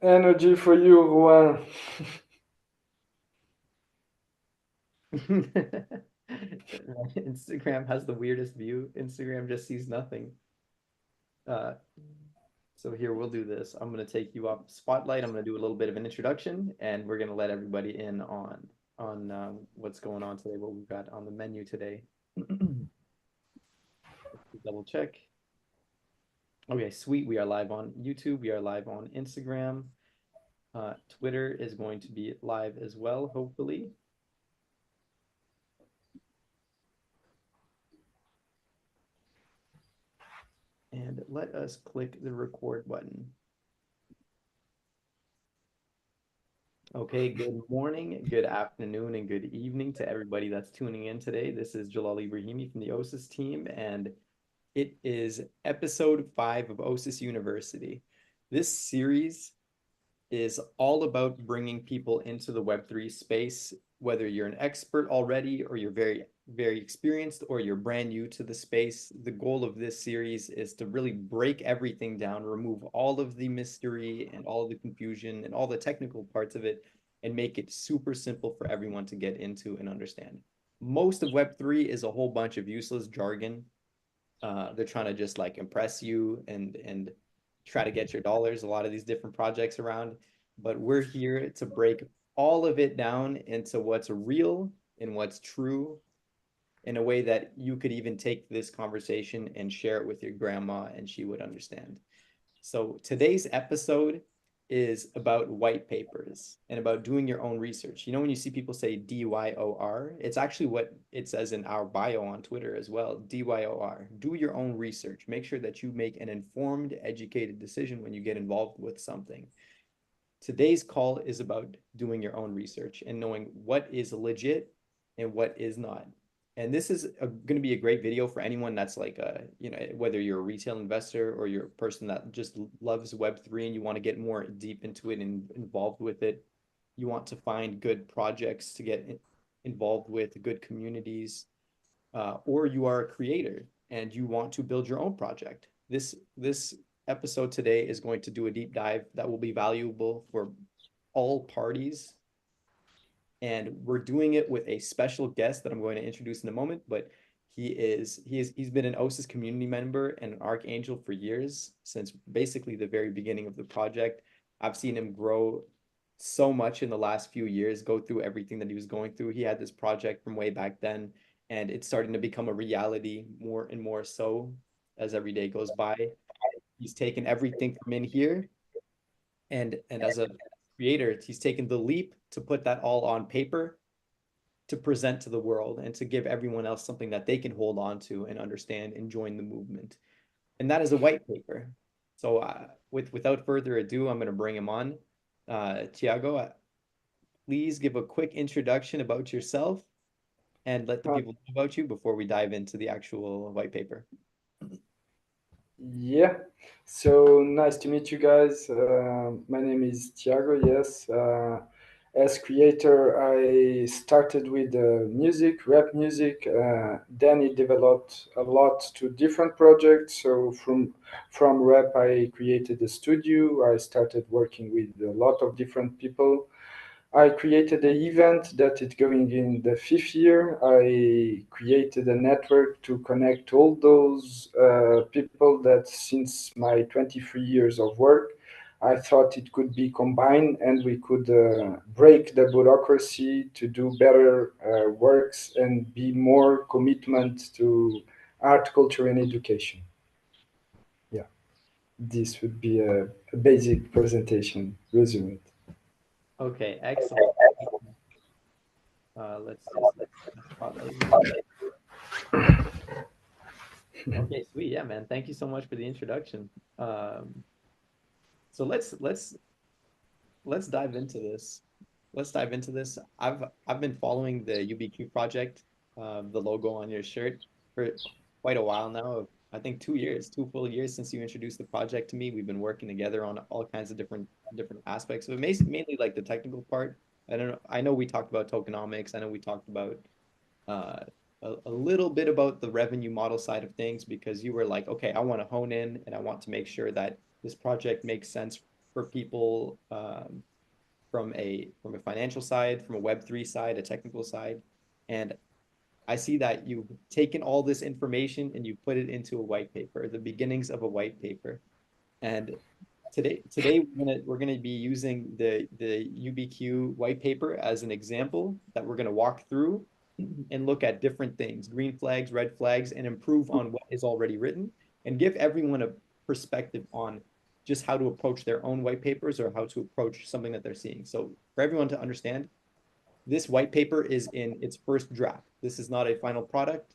Energy for you, Juan. Instagram has the weirdest view. Instagram just sees nothing. Uh, so here we'll do this. I'm gonna take you off spotlight. I'm gonna do a little bit of an introduction, and we're gonna let everybody in on what's going on today, what we've got on the menu today. Double check. Okay, sweet. We are live on YouTube. We are live on Instagram. Twitter is going to be live as well, hopefully. And let us click the record button. Okay, good morning, good afternoon, and good evening to everybody that's tuning in today. This is Jalal Ibrahimi from the OSIS team, and it is episode 5 of OSIS University. This series is all about bringing people into the Web3 space, whether you're an expert already or you're very, very experienced or you're brand new to the space. The goal of this series is to really break everything down, remove all of the mystery and all of the confusion and all the technical parts of it, and make it super simple for everyone to get into and understand. Most of Web3 is a whole bunch of useless jargon. They're trying to just like impress you and try to get your dollars. A lot of these different projects around, but we're here to break all of it down into what's real and what's true in a way that you could even take this conversation and share it with your grandma and she would understand. So today's episode is about white papers and about doing your own research. You know, when you see people say DYOR, it's actually what it says in our bio on Twitter as well. DYOR, do your own research. Make sure that you make an informed, educated decision when you get involved with something. Today's call is about doing your own research and knowing what is legit and what is not. And this is going to be a great video for anyone that's like whether you're a retail investor or you're a person that just loves Web3 and you want to get more deep into it and involved with it. You want to find good projects to get involved with, good communities, or you are a creator and you want to build your own project. This episode today is going to do a deep dive that will be valuable for all parties, and we're doing it with a special guest that I'm going to introduce in a moment. But he's been an OSIS community member and an archangel for years, since basically the very beginning of the project. I've seen him grow so much in the last few years, go through everything that he was going through. He had this project from way back then, and it's starting to become a reality more and more so as every day goes by. He's taken everything from in here, and as a creator, he's taken the leap to put that all on paper to present to the world and to give everyone else something that they can hold on to and understand and join the movement. And that is a white paper. So without further ado, I'm going to bring him on. Tiago, please give a quick introduction about yourself and let the Uh, people know about you before we dive into the actual white paper. yeah, so nice to meet you guys. My name is Tiago. Yes, as creator, I started with music, rap music. Then it developed a lot to different projects. So from rap, I created a studio. I started working with a lot of different people. I created an event that is going in the fifth year. I created a network to connect all those people that since my 23 years of work, I thought it could be combined and we could break the bureaucracy to do better works and be more commitment to art, culture, and education. Yeah, this would be a basic presentation resume. Okay, excellent. Let's just spotlight here. Okay, sweet. Yeah, man. Thank you so much for the introduction. Um, so let's dive into this. Let's dive into this. I've been following the UBQ project, the logo on your shirt, for quite a while now. I think 2 years, 2 full years since you introduced the project to me. We've been working together on all kinds of different aspects. So mainly like the technical part. I don't know. I know we talked about tokenomics. I know we talked about uh, a little bit about the revenue model side of things because you were like, okay, I want to hone in and I want to make sure that this project makes sense for people from a financial side, from a Web3 side, a technical side. And I see that you've taken all this information and you put it into a white paper, the beginnings of a white paper. And today we're gonna be using the UBQ white paper as an example that we're gonna walk through and look at different things, green flags, red flags, and improve on what is already written and give everyone a perspective on just how to approach their own white papers or how to approach something that they're seeing. So for everyone to understand, this white paper is in its first draft. This is not a final product.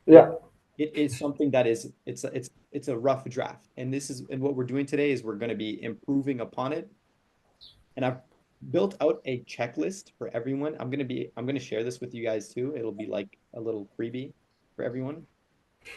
Yeah. It is something that is it's a rough draft. And what we're doing today is we're going to be improving upon it. And I've built out a checklist for everyone. I'm going to share this with you guys too. It'll be like a little freebie for everyone.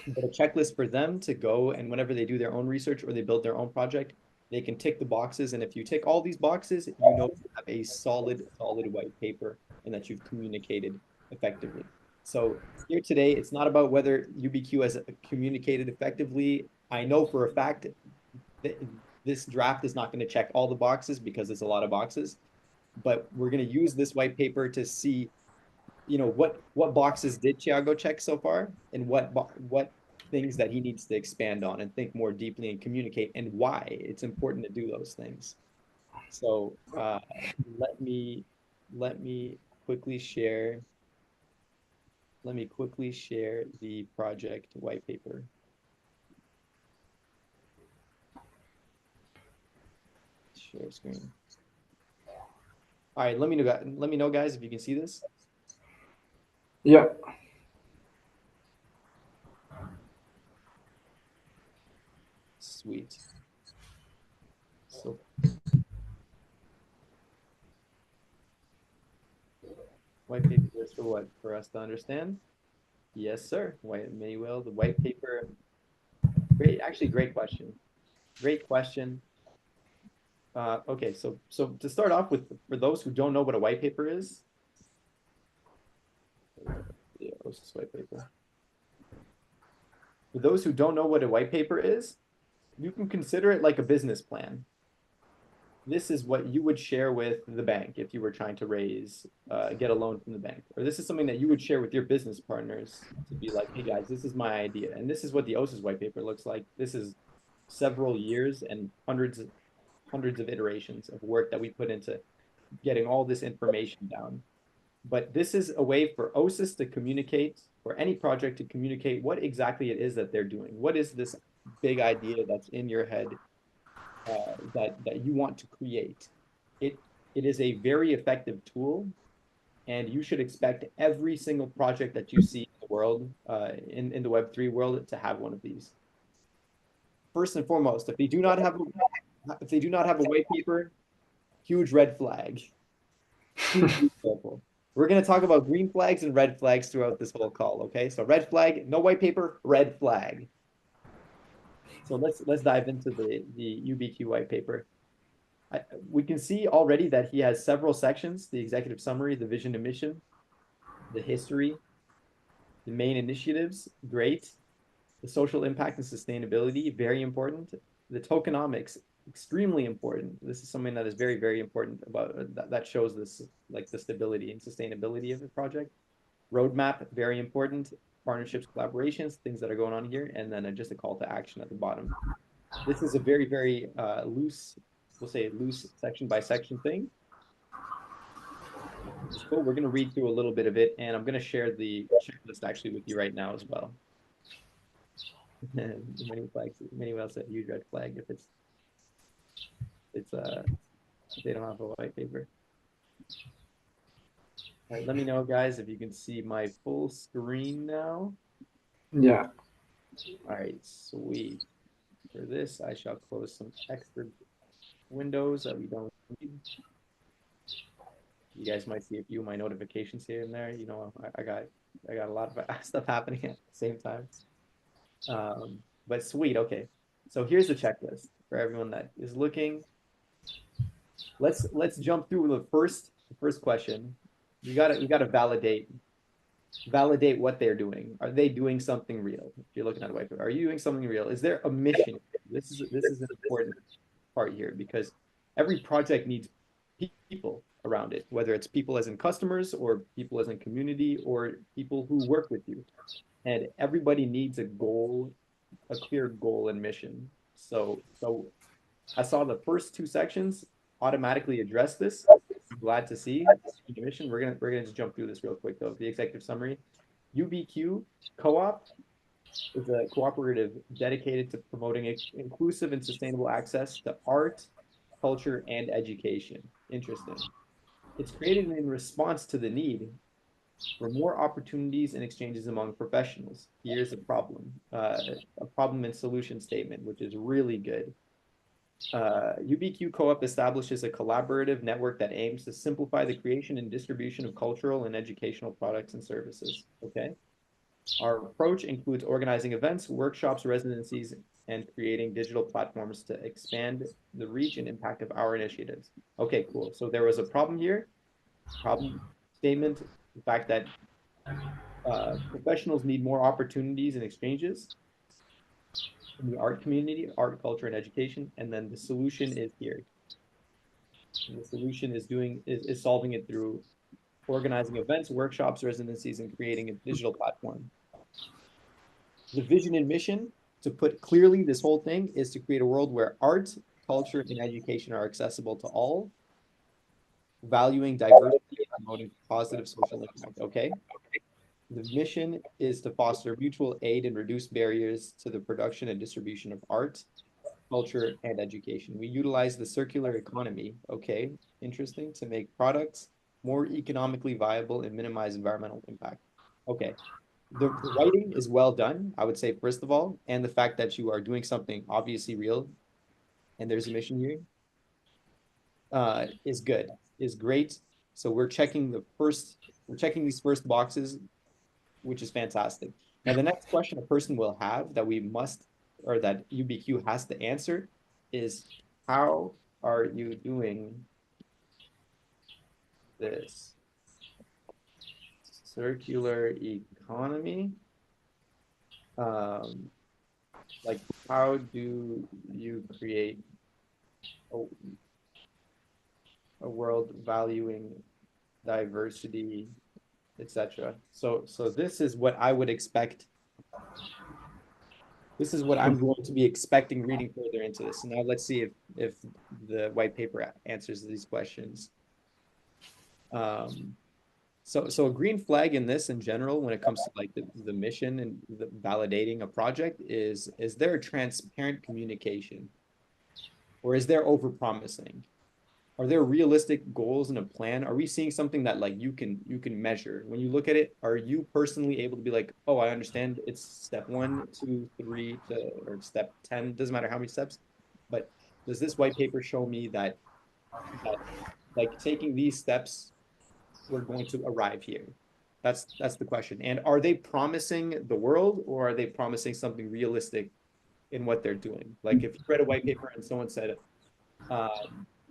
But a checklist for them to go, and whenever they do their own research or they build their own project, they can tick the boxes. And if you tick all these boxes, you know you have a solid white paper and that you've communicated effectively. So here today, it's not about whether UBQ has communicated effectively. I know for a fact that this draft is not going to check all the boxes because it's a lot of boxes, but we're going to use this white paper to see, what boxes did Thiago check so far, and what things that he needs to expand on and think more deeply and communicate, and why it's important to do those things. So let me let me quickly share the project white paper. Share screen. All right, let me know, guys, if you can see this. Yeah. Sweet. So white paper is for what? For us to understand? Yes, sir. White Manuel, the white paper. Great, actually, great question. Great question. Okay, so to start off with, for those who don't know what a white paper is, the OSIS white paper. For those who don't know what a white paper is, you can consider it like a business plan. This is what you would share with the bank if you were trying to get a loan from the bank. Or this is something that you would share with your business partners to be like, hey guys, this is my idea. And this is what the OSIS white paper looks like. This is several years and hundreds of iterations of work that we put into getting all this information down. But this is a way for OSIS to communicate, or any project to communicate, what exactly it is that they're doing. What is this big idea that's in your head that you want to create? It is a very effective tool, and you should expect every single project that you see in the world, in the Web3 world, to have one of these. First and foremost, if they do not have a white paper, huge red flag. We're going to talk about green flags and red flags throughout this whole call, okay? So red flag, no white paper, red flag. So let's dive into the UBQ white paper. We can see already that he has several sections: the executive summary, the vision and mission, the history, the main initiatives, great. The social impact and sustainability, very important. The tokenomics, extremely important. This is something that is very, very important about that shows this, like, the stability and sustainability of the project. Roadmap, very important. Partnerships, collaborations, things that are going on here, and then just a call to action at the bottom. This is a very, very loose, we'll say loose section by section thing. So we're going to read through a little bit of it, and I'm going to share the checklist actually with you right now as well. Many flags. Many will say huge red flag if if they don't have a white paper. All right, let me know, guys, if you can see my full screen now. Yeah. All right, sweet. For this, I shall close some extra windows that we don't need. You guys might see a few of my notifications here and there. You know, I got a lot of stuff happening at the same time. But sweet, okay. So here's the checklist for everyone that is looking. Let's jump through the first question. We gotta validate what they're doing. Are they doing something real? If you're looking at a whiteboard, are you doing something real? Is there a mission? This is important. part here because every project needs people around it, whether it's people as in customers or people as in community or people who work with you. And everybody needs a goal, a clear goal and mission. So I saw the first two sections automatically address this. I'm glad to see the mission. We're gonna just jump through this real quick though. The executive summary. UBQ Co-op is a cooperative dedicated to promoting inclusive and sustainable access to art, culture, and education. Interesting. It's created in response to the need for more opportunities and exchanges among professionals. Here's a problem and solution statement, which is really good. UBQ Co-op establishes a collaborative network that aims to simplify the creation and distribution of cultural and educational products and services. Okay. Our approach includes organizing events, workshops, residencies, and creating digital platforms to expand the reach and impact of our initiatives. Okay, cool. So there was a problem here. Problem statement, the fact that professionals need more opportunities and exchanges in the art community, art, culture, and education. And then the solution is here. And the solution is solving it through organizing events, workshops, residencies, and creating a digital platform. The vision and mission, to put clearly, this whole thing is to create a world where art, culture, and education are accessible to all, valuing diversity and promoting positive social impact. Okay. The mission is to foster mutual aid and reduce barriers to the production and distribution of art, culture, and education. We utilize the circular economy, okay, interesting, to make products more economically viable and minimize environmental impact. Okay, the writing is well done, I would say, first of all, and the fact that you are doing something obviously real and there's a mission here is good, is great. So we're checking these first boxes, which is fantastic. Now, the next question a person will have that we must, or that UBQ has to answer is, how are you doing this? Circular economy? Like, how do you create a world valuing diversity, etc.? So this is what I would expect. This is what I'm going to be expecting reading further into this. Now let's see if the white paper answers these questions. So a green flag in this in general, when it comes to like the mission and the validating a project, is there a transparent communication, or is there overpromising? Are there realistic goals in a plan? Are we seeing something that like you can measure when you look at it? Are you personally able to be like, oh, I understand it's step 1, 2, 3 or step 10, doesn't matter how many steps, but does this white paper show me that like taking these steps, we're going to arrive here? That's the question. And are they promising the world, or are they promising something realistic in what they're doing? Like if you read a white paper and someone said,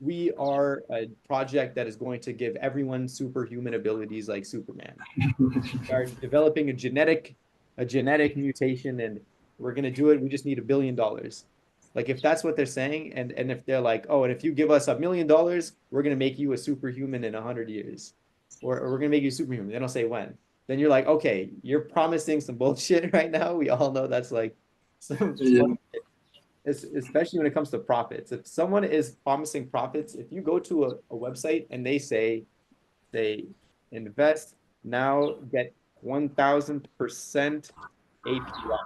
we are a project that is going to give everyone superhuman abilities like Superman. We are developing a genetic mutation, and we're going to do it. We just need $1 billion. Like if that's what they're saying, and if they're like, oh, and if you give us $1 million, we're going to make you a superhuman in 100 years, or we're going to make you superhuman. They don't say when. Then you're like, okay, you're promising some bullshit right now. We all know that's like some Yeah. especially when it comes to profits. If someone is promising profits, if you go to a website and they say they invest now, get 1000% APY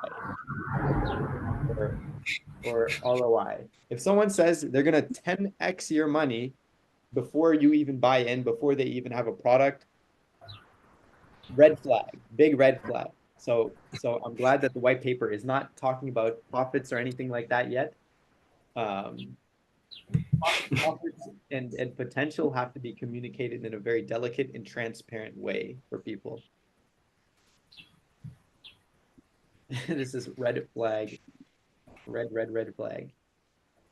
or ROI. If someone says they're gonna 10x your money before you even buy in, before they even have a product, red flag, big red flag. So I'm glad that the white paper is not talking about profits or anything like that yet. Profits and potential have to be communicated in a very delicate and transparent way for people. This is red flag, red flag.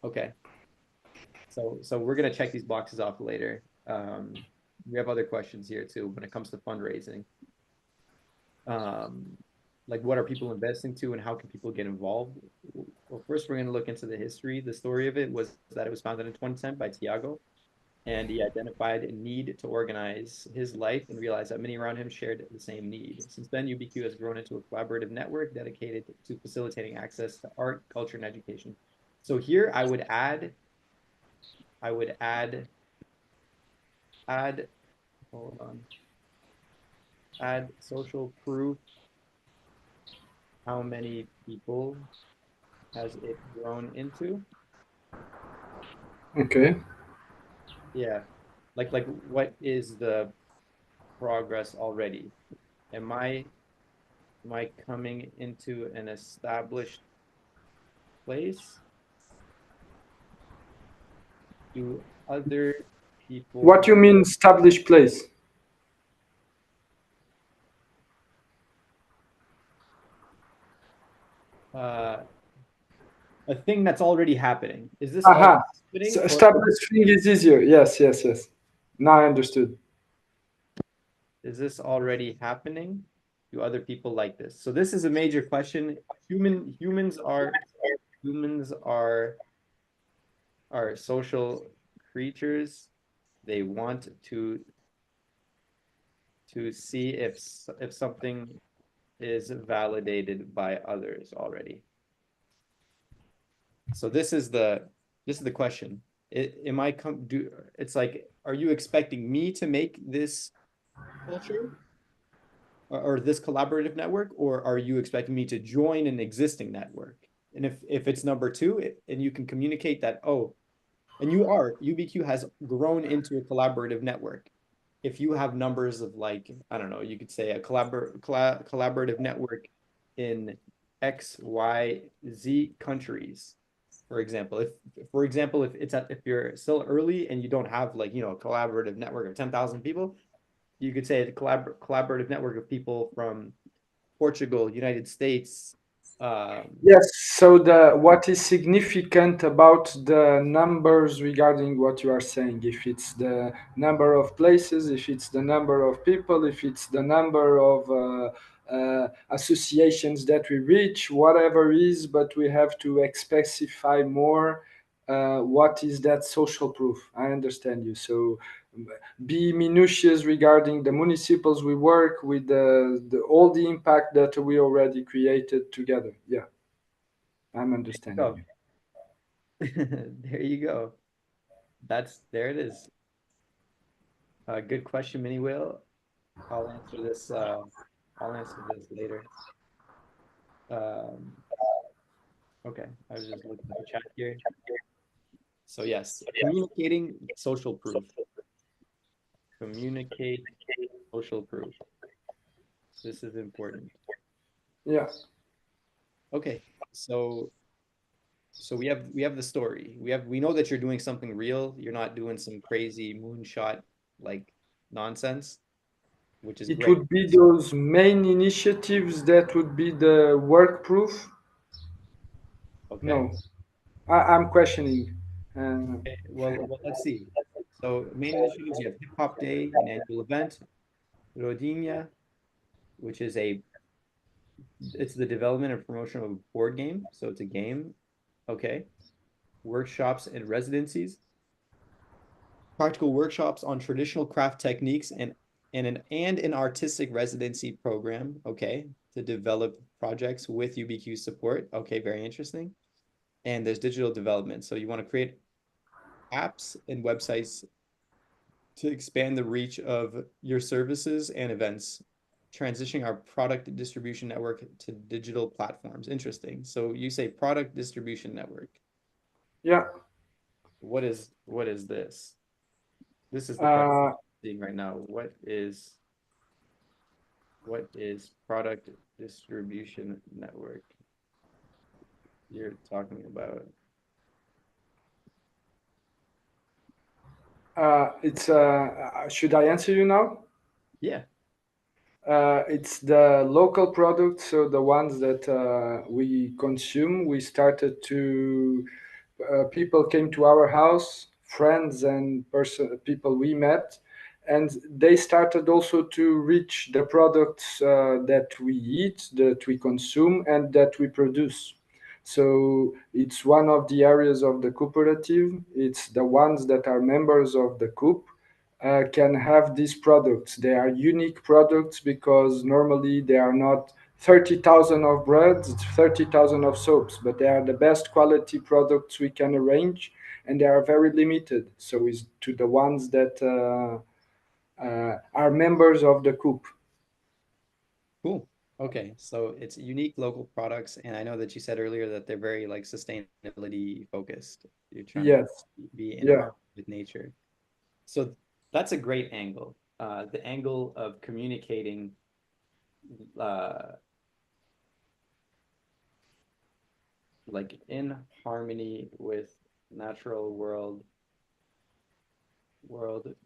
Okay. So we're gonna check these boxes off later. We have other questions here too when it comes to fundraising. like what are people investing to and how can people get involved? Well, first we're going to look into the history. The story of it was that it was founded in 2010 by Tiago, and he identified a need to organize his life and realized that many around him shared the same need. Since then, UBQ has grown into a collaborative network dedicated to facilitating access to art, culture, and education. So here I would add, hold on, add social proof. How many people has it grown into? Okay. Yeah, like what is the progress already? Am I am I coming into an established place? Do other What people you mean established place? uh a thing that's already happening? Is this already Aha. So happening, or established thing is easier. Yes, yes, yes. Now I understood. is this already happening? Do other people like this? So this is a major question. Humans are social creatures. They want to see if something is validated by others already. So this is the question. Am I come do it's like, are you expecting me to make this culture, or this collaborative network, or are you expecting me to join an existing network? And if it's number two, and you can communicate that, oh, and UBQ has grown into a collaborative network. If you have numbers of, like, I don't know, you could say a collaborative network in X, Y, Z countries, for example. If you're still early and you don't have, like, a collaborative network of 10,000 people, you could say a collaborative network of people from Portugal, United States. Yes, so the what is significant about the numbers regarding what you are saying, if it's the number of places, if it's the number of people, if it's the number of associations that we reach, whatever is, but we have to specify more what is that social proof. I understand you. So be minutious regarding the municipals we work with, all the impact that we already created together. Yeah. I'm understanding Oh, you. there you go. There it is. Good question, Mini Whale. I'll answer this. I'll answer this later. Um, okay, I was just looking at the chat here. So yes, communicating social proof. Communicate social proof. This is important. Yeah, Okay, so we have the story. We know that you're doing something real. You're not doing some crazy moonshot like nonsense, which is it great. would be those main initiatives that would be the work proof. Okay. No, I'm questioning. Uh, Okay. Well, let's see. So main initiatives, you have Hip Hop Day, an annual event, Rodinha, which is it's the development and promotion of a board game. So it's a game. Okay. Workshops and residencies, practical workshops on traditional craft techniques, and an artistic residency program. Okay. To develop projects with UBQ support. Okay, very interesting. And there's digital development. So you want to create apps and websites to expand the reach of your services and events, transitioning our product distribution network to digital platforms. Interesting. So you say product distribution network. yeah, What is this? This is the question uh, I'm seeing right now. What is product distribution network you're talking about? it's. Should I answer you now? Yeah. It's the local products, so the ones that we consume. We started to people came to our house, friends and people we met, and they started also to reach the products that we eat, that we consume, and that we produce. So it's one of the areas of the cooperative. It's the ones that are members of the coop can have these products. They are unique products because normally they are not 30,000 of breads, 30,000 of soaps, but they are the best quality products we can arrange, and they are very limited. So it's to the ones that are members of the coop. Cool. Okay, so it's unique local products, and I know that you said earlier that they're very like sustainability focused. You're trying to Yes. be in Yeah. harmony with nature. So that's a great angle. The angle of communicating uh, like in harmony with natural world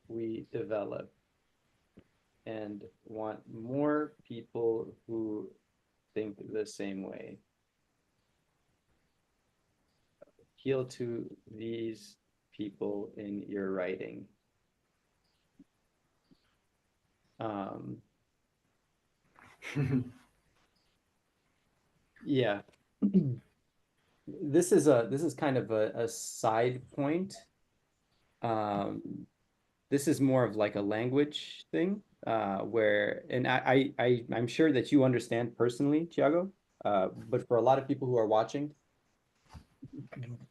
we develop and want more people who think the same way. Appeal to these people in your writing. Um, yeah. This is kind of a side point. Um, this is more of like a language thing, where and I'm sure that you understand personally, Tiago, but for a lot of people who are watching,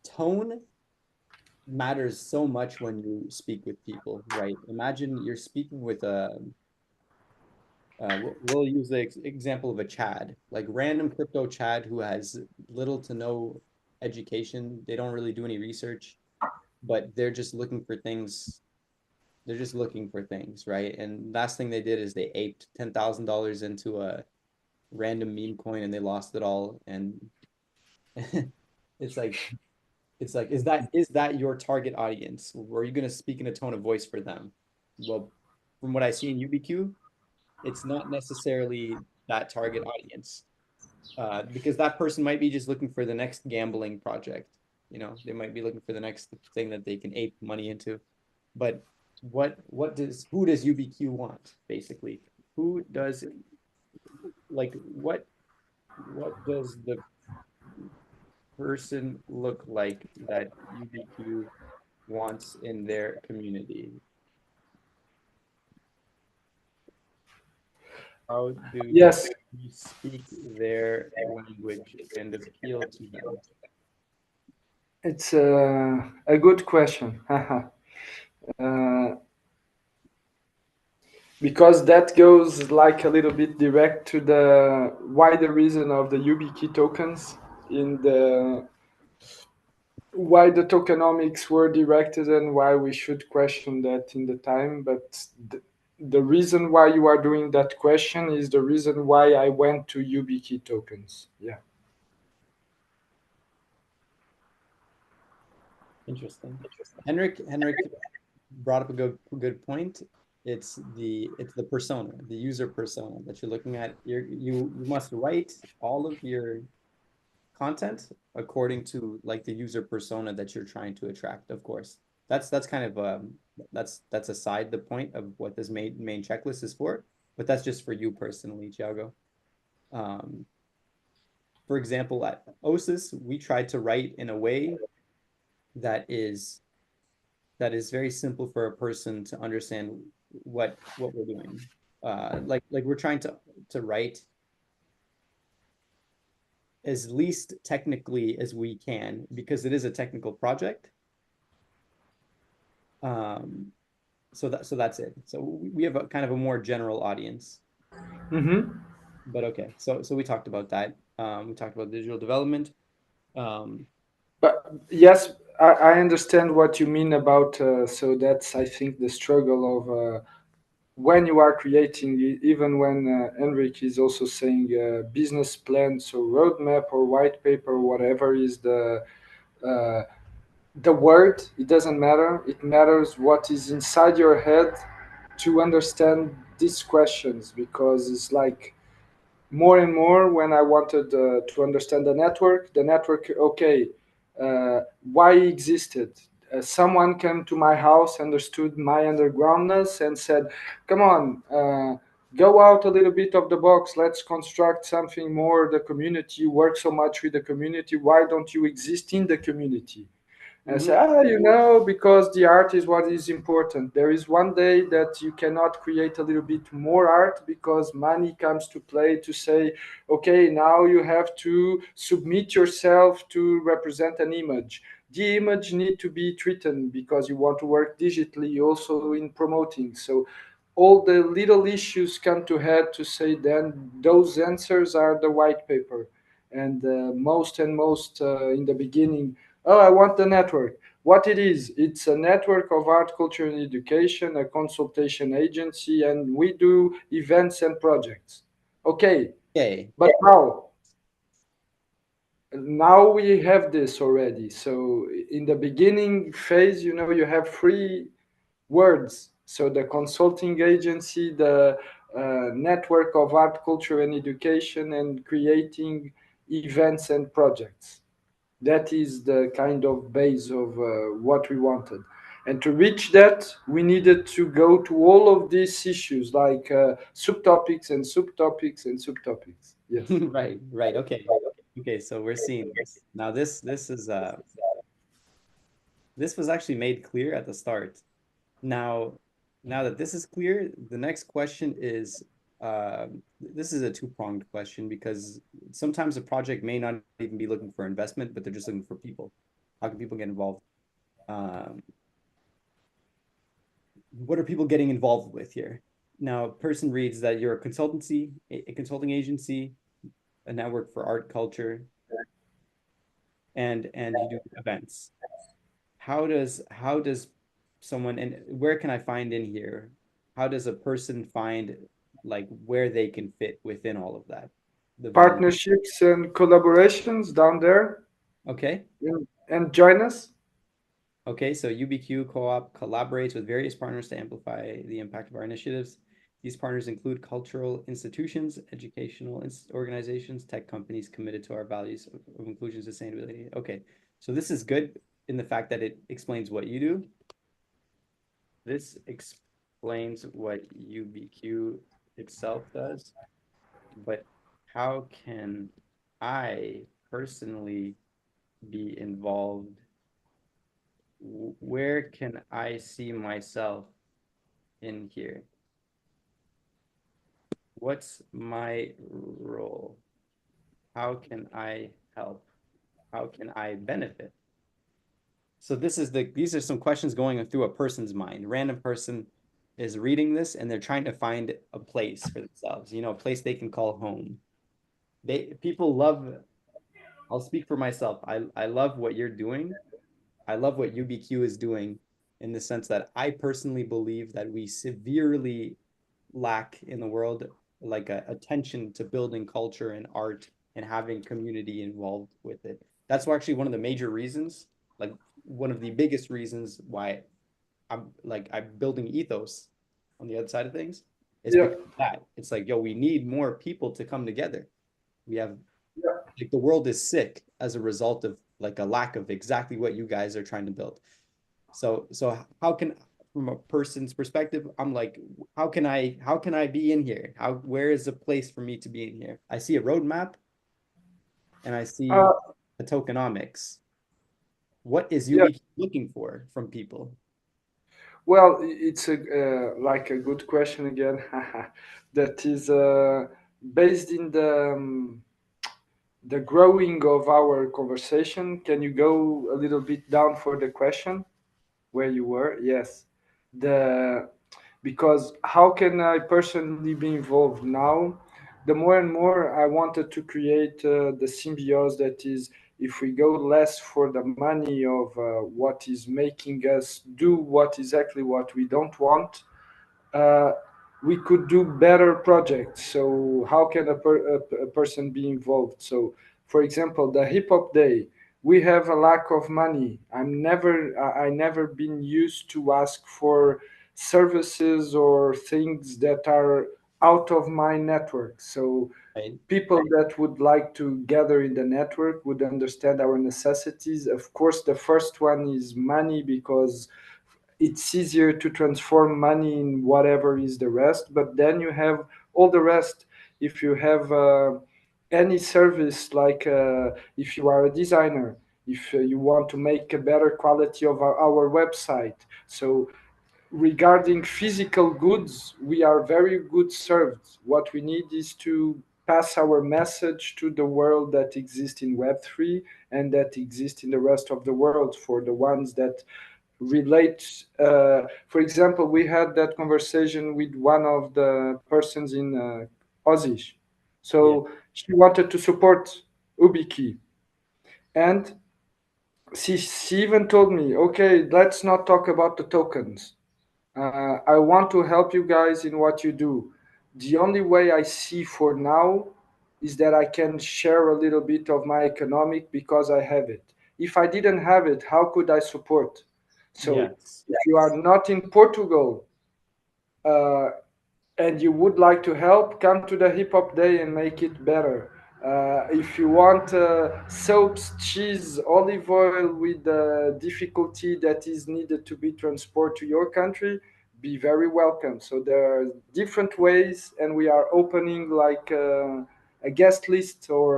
tone matters so much when you speak with people, right? Imagine you're speaking with a we'll use the example of a Chad, like random crypto Chad who has little to no education. They don't really do any research, but they're just looking for things. They're just looking for things, right? And last thing they did is they aped $10,000 into a random meme coin and they lost it all. And it's like is that your target audience? Or are you going to speak in a tone of voice for them? Well, from what I see in UBQ, it's not necessarily that target audience, because that person might be just looking for the next gambling project. They might be looking for the next thing that they can ape money into. But who does UBQ want, basically? Who does like what does the person look like that UBQ wants in their community? How do Yes, you speak their language and appeal to them? it's a good question. Because that goes like a little bit direct to the why the reason of the YubiKey tokens in the why the tokenomics were directed and why we should question that in the time. But the reason why you are doing that question is the reason why I went to YubiKey tokens. Yeah. Interesting. Henrik brought up a good point. It's the persona, the user persona that you're looking at. You must write all of your content according to like the user persona that you're trying to attract, of course. That's kind of that's aside the point of what this main checklist is for, but that's just for you personally, Thiago. Um, for example, at OSIS, we tried to write in a way that is that is very simple for a person to understand what we're doing. Like we're trying to write as least technically as we can because it is a technical project. Um, so that's it. So we have a kind of a more general audience. Mm-hmm. But okay, so we talked about that. We talked about digital development. Um, But yes, I understand what you mean about. So that's I think the struggle of when you are creating, even when Enric is also saying business plan, so roadmap or white paper, whatever is uh, the word. It doesn't matter. It matters what is inside your head to understand these questions because it's like more and more when I wanted to understand the network, okay, why it existed. someone came to my house, understood my undergroundness, and said, "Come on, go out a little bit of the box. Let's construct something more. The community, you work so much with the community. Why don't you exist in the community?" And I Hmm. say, because the art is what is important. There is one day that you cannot create a little bit more art because money comes to play to say, okay, now you have to submit yourself to represent an image. The image need to be treated because you want to work digitally also in promoting. So all the little issues come to head to say then those answers are the white paper. And most in the beginning, oh, I want the network. What it is, it's a network of art, culture, and education, a consultation agency, and we do events and projects. Okay, Okay. but how? Now we have this already. So in the beginning phase, you have three words. So the consulting agency, the network of art, culture, and education, and creating events and projects. That is the kind of base of what we wanted. And to reach that, we needed to go to all of these issues like subtopics and subtopics and subtopics. Yes. Right, right. Okay. Okay, so we're seeing this. Now this was actually made clear at the start. Now, now that this is clear, the next question is this is a two-pronged question because sometimes a project may not even be looking for investment, but they're just looking for people. How can people get involved? Um, what are people getting involved with here? Now, person reads that you're a consultancy, a consulting agency, a network for art, culture, and you do events. How does someone, and where can I find in here? How does a person find like where they can fit within all of that? The value. Partnerships and collaborations down there, Okay. and join us. Okay, so UBQ Co-op collaborates with various partners to amplify the impact of our initiatives. These partners include cultural institutions, educational organizations, tech companies committed to our values of inclusion and sustainability. Okay, so this is good in the fact that it explains what you do. This explains what UBQ itself does, but how can I personally be involved? Where can I see myself in here? What's my role? How can I help? How can I benefit? So these are some questions going through a person's mind. Random person is reading this and they're trying to find a place for themselves, a place they can call home. People love, I'll speak for myself. I love what you're doing. I love what UBQ is doing in the sense that I personally believe that we severely lack in the world like attention to building culture and art and having community involved with it. That's actually one of the major reasons, like one of the biggest reasons why I'm building ethos on the other side of things. It's Yeah, because of that. It's like, yo, we need more people to come together. We have yeah, like the world is sick as a result of like a lack of exactly what you guys are trying to build. So how can from a person's perspective, I'm like, how can I be in here? Where is a place for me to be in here? I see a roadmap and I see uh, the tokenomics. What is yeah. UB looking for from people? Well, it's a like a good question again. That is based in the growing of our conversation. Can you go a little bit down for the question where you were? Yes. The Because how can I personally be involved now? The more and more I wanted to create the symbiosis that is, if we go less for the money of what is making us do what exactly what we don't want, uh, we could do better projects. So how can a person be involved? So, for example, the hip hop day, we have a lack of money. I never been used to ask for services or things that are out of my network. So Right. people that would like to gather in the network would understand our necessities. Of course, the first one is money, because it's easier to transform money in whatever is the rest. But then you have all the rest. If you have any service, like if you are a designer, if you want to make a better quality of our website. So regarding physical goods, we are very good served. What we need is to pass our message to the world that exists in Web3 and that exists in the rest of the world, for the ones that relate. For example, we had that conversation with one of the persons in OSIS. Yeah. So she wanted to support Ubiki. And she even told me, okay, let's not talk about the tokens. I want to help you guys in what you do. The only way I see for now is that I can share a little bit of my economic because I have it. If I didn't have it, how could I support? So Yes. if you are not in Portugal, uh, and you would like to help, come to the Hip Hop Day and make it better. If you want soaps, cheese, olive oil with the difficulty that is needed to be transported to your country, be very welcome. So there are different ways, and we are opening like a guest list, or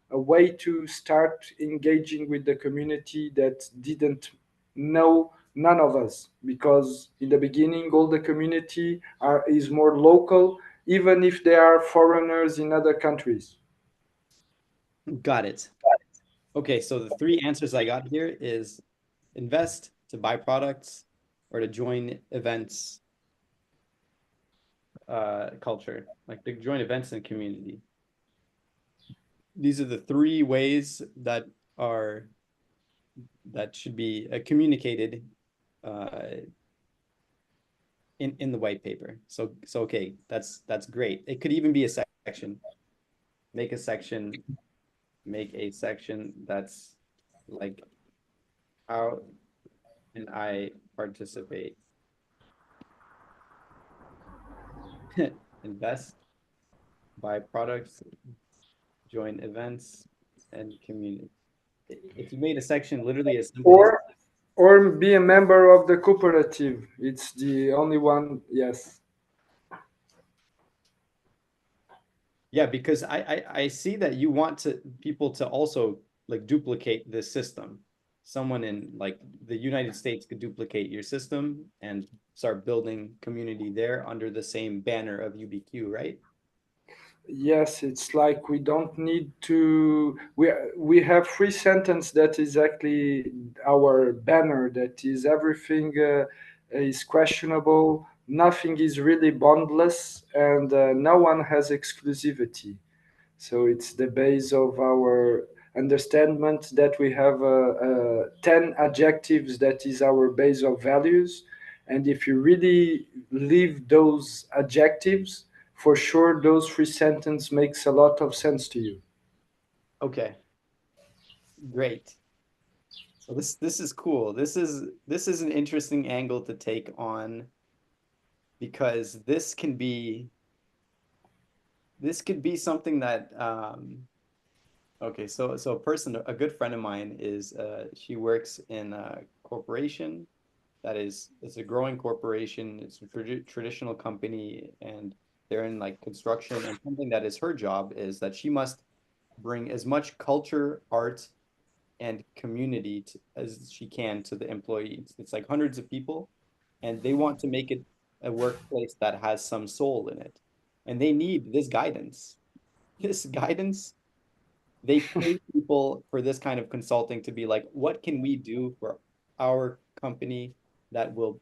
a way to start engaging with the community that didn't know none of us, because in the beginning all the community is more local, even if they are foreigners in other countries. Got it. Okay, so the three answers I got here is invest, to buy products, or to join events, culture, like to join events and community. These are the three ways are that should be communicated uh, in the white paper. So okay, that's great. It could even be a section. Make a section, make a section that's like, how can I participate? Invest, buy products, join events, and community. If you made a section literally as simple as, or or be a member of the cooperative. It's the only one. Yes. yeah, because I see that you want to people to also like duplicate this system. Someone in like the United States could duplicate your system and start building community there under the same banner of UBQ, right? Yes, it's like we don't need to. We have free sentence that is actually our banner. That is everything is questionable. Nothing is really bondless, and no one has exclusivity. So it's the base of our understanding that we have 10 adjectives that is our base of values. And if you really live those adjectives, for sure those three sentences makes a lot of sense to you. Okay, great. So this is cool. This is an interesting angle to take on because this could be something that okay, so a good friend of mine is she works in a corporation that is it's a growing corporation. It's a traditional company and they're in like construction, and something that is her job is that she must bring as much culture, art, and community as she can to the employees. It's like hundreds of people, and they want to make it a workplace that has some soul in it. And they need this guidance. This guidance, they pay people for this kind of consulting to be like, what can we do for our company that will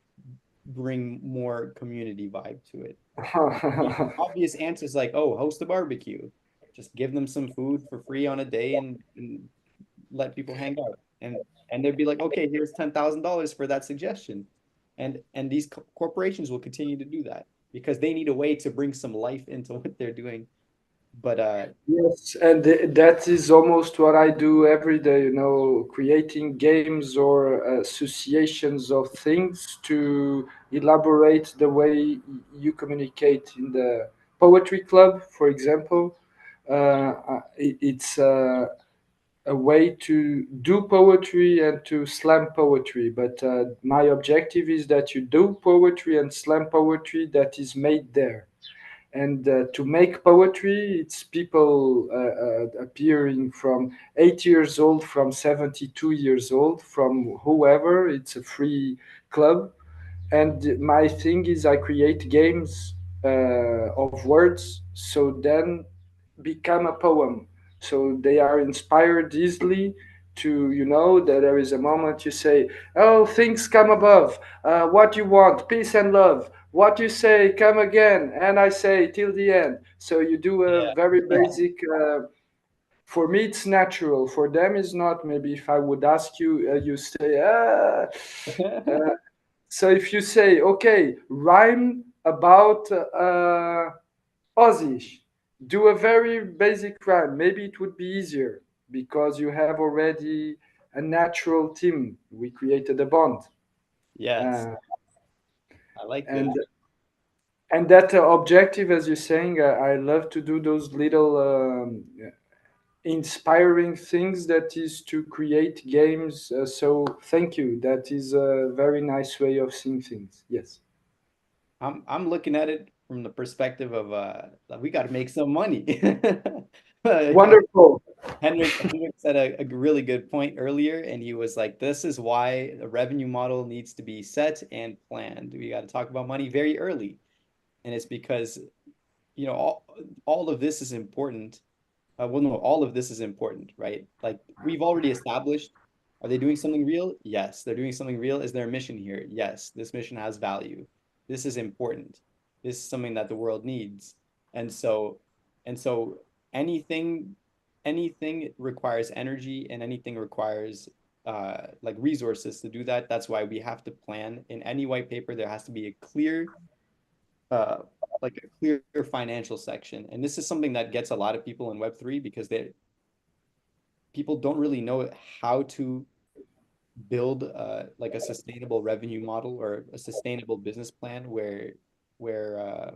bring more community vibe to it? The obvious answer is like, oh, host a barbecue. Just give them some food for free on a day and let people hang out. And they'd be like, okay, here's $10,000 for that suggestion. And these corporations will continue to do that because they need a way to bring some life into what they're doing. But Yes, and that is almost what I do every day, creating games or associations of things to elaborate the way you communicate in the poetry club, for example. It's a way to do poetry and to slam poetry. But my objective is that you do poetry and slam poetry that is made there. And to make poetry, it's people appearing from 8 years old, from 72 years old, from whoever. It's a free club. And my thing is, I create games of words, so then become a poem. So they are inspired easily to, that there is a moment you say, oh, things come above. What you want, peace and love. What you say, come again. And I say, till the end. So you do a very basic. For me, it's natural. For them, it's not. Maybe if I would ask you, you say, uh, so if you say, okay, rhyme about OSIS, do a very basic rhyme. Maybe it would be easier because you have already a natural team. We created a bond, Yes, uh, I like this. and and that objective, as you're saying, I love to do those little inspiring things. That is to create games. So thank you. That is a very nice way of seeing things. Yes, I'm looking at it from the perspective of like, we got to make some money. wonderful. Henrik said a really good point earlier, and he was like, "This is why the revenue model needs to be set and planned. We got to talk about money very early, and it's because all of this is important. Well, no, all of this is important, right? Like we've already established, are they doing something real? Yes, they're doing something real. Is there a mission here? Yes, this mission has value. This is important. This is something that the world needs. And so, and so anything, anything requires energy and anything requires like resources to do that. That's why we have to plan. In any white paper, there has to be a clear uh, like a clear financial section. And this is something that gets a lot of people in Web3 because people don't really know how to build like a sustainable revenue model or a sustainable business plan where uh,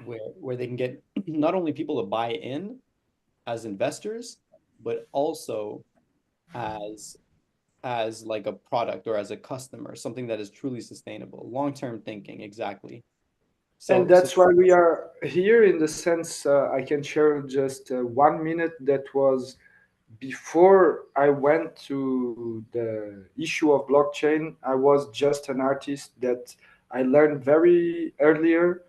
where they can get not only people to buy in as investors, but also as like a product or as a customer, something that is truly sustainable, long-term thinking, exactly. And So that's why we are here. In the sense, I can share just 1 minute. That was before I went to the issue of blockchain. I was just an artist. That I learned very earlier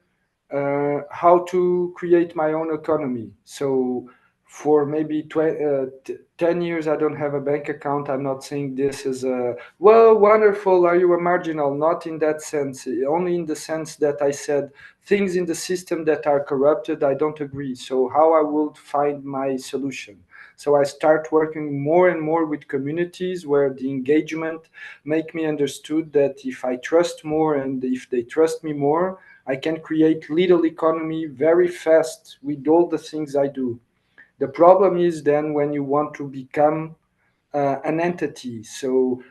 how to create my own economy. So for maybe 10 years, I don't have a bank account. I'm not saying this is a, well, wonderful, are you a marginal? Not in that sense, only in the sense that I said things in the system that are corrupted, I don't agree. So how I would find my solution? So I start working more and more with communities where the engagement make me understood that if I trust more and if they trust me more, I can create little economy very fast with all the things I do. The problem is then when you want to become an entity. So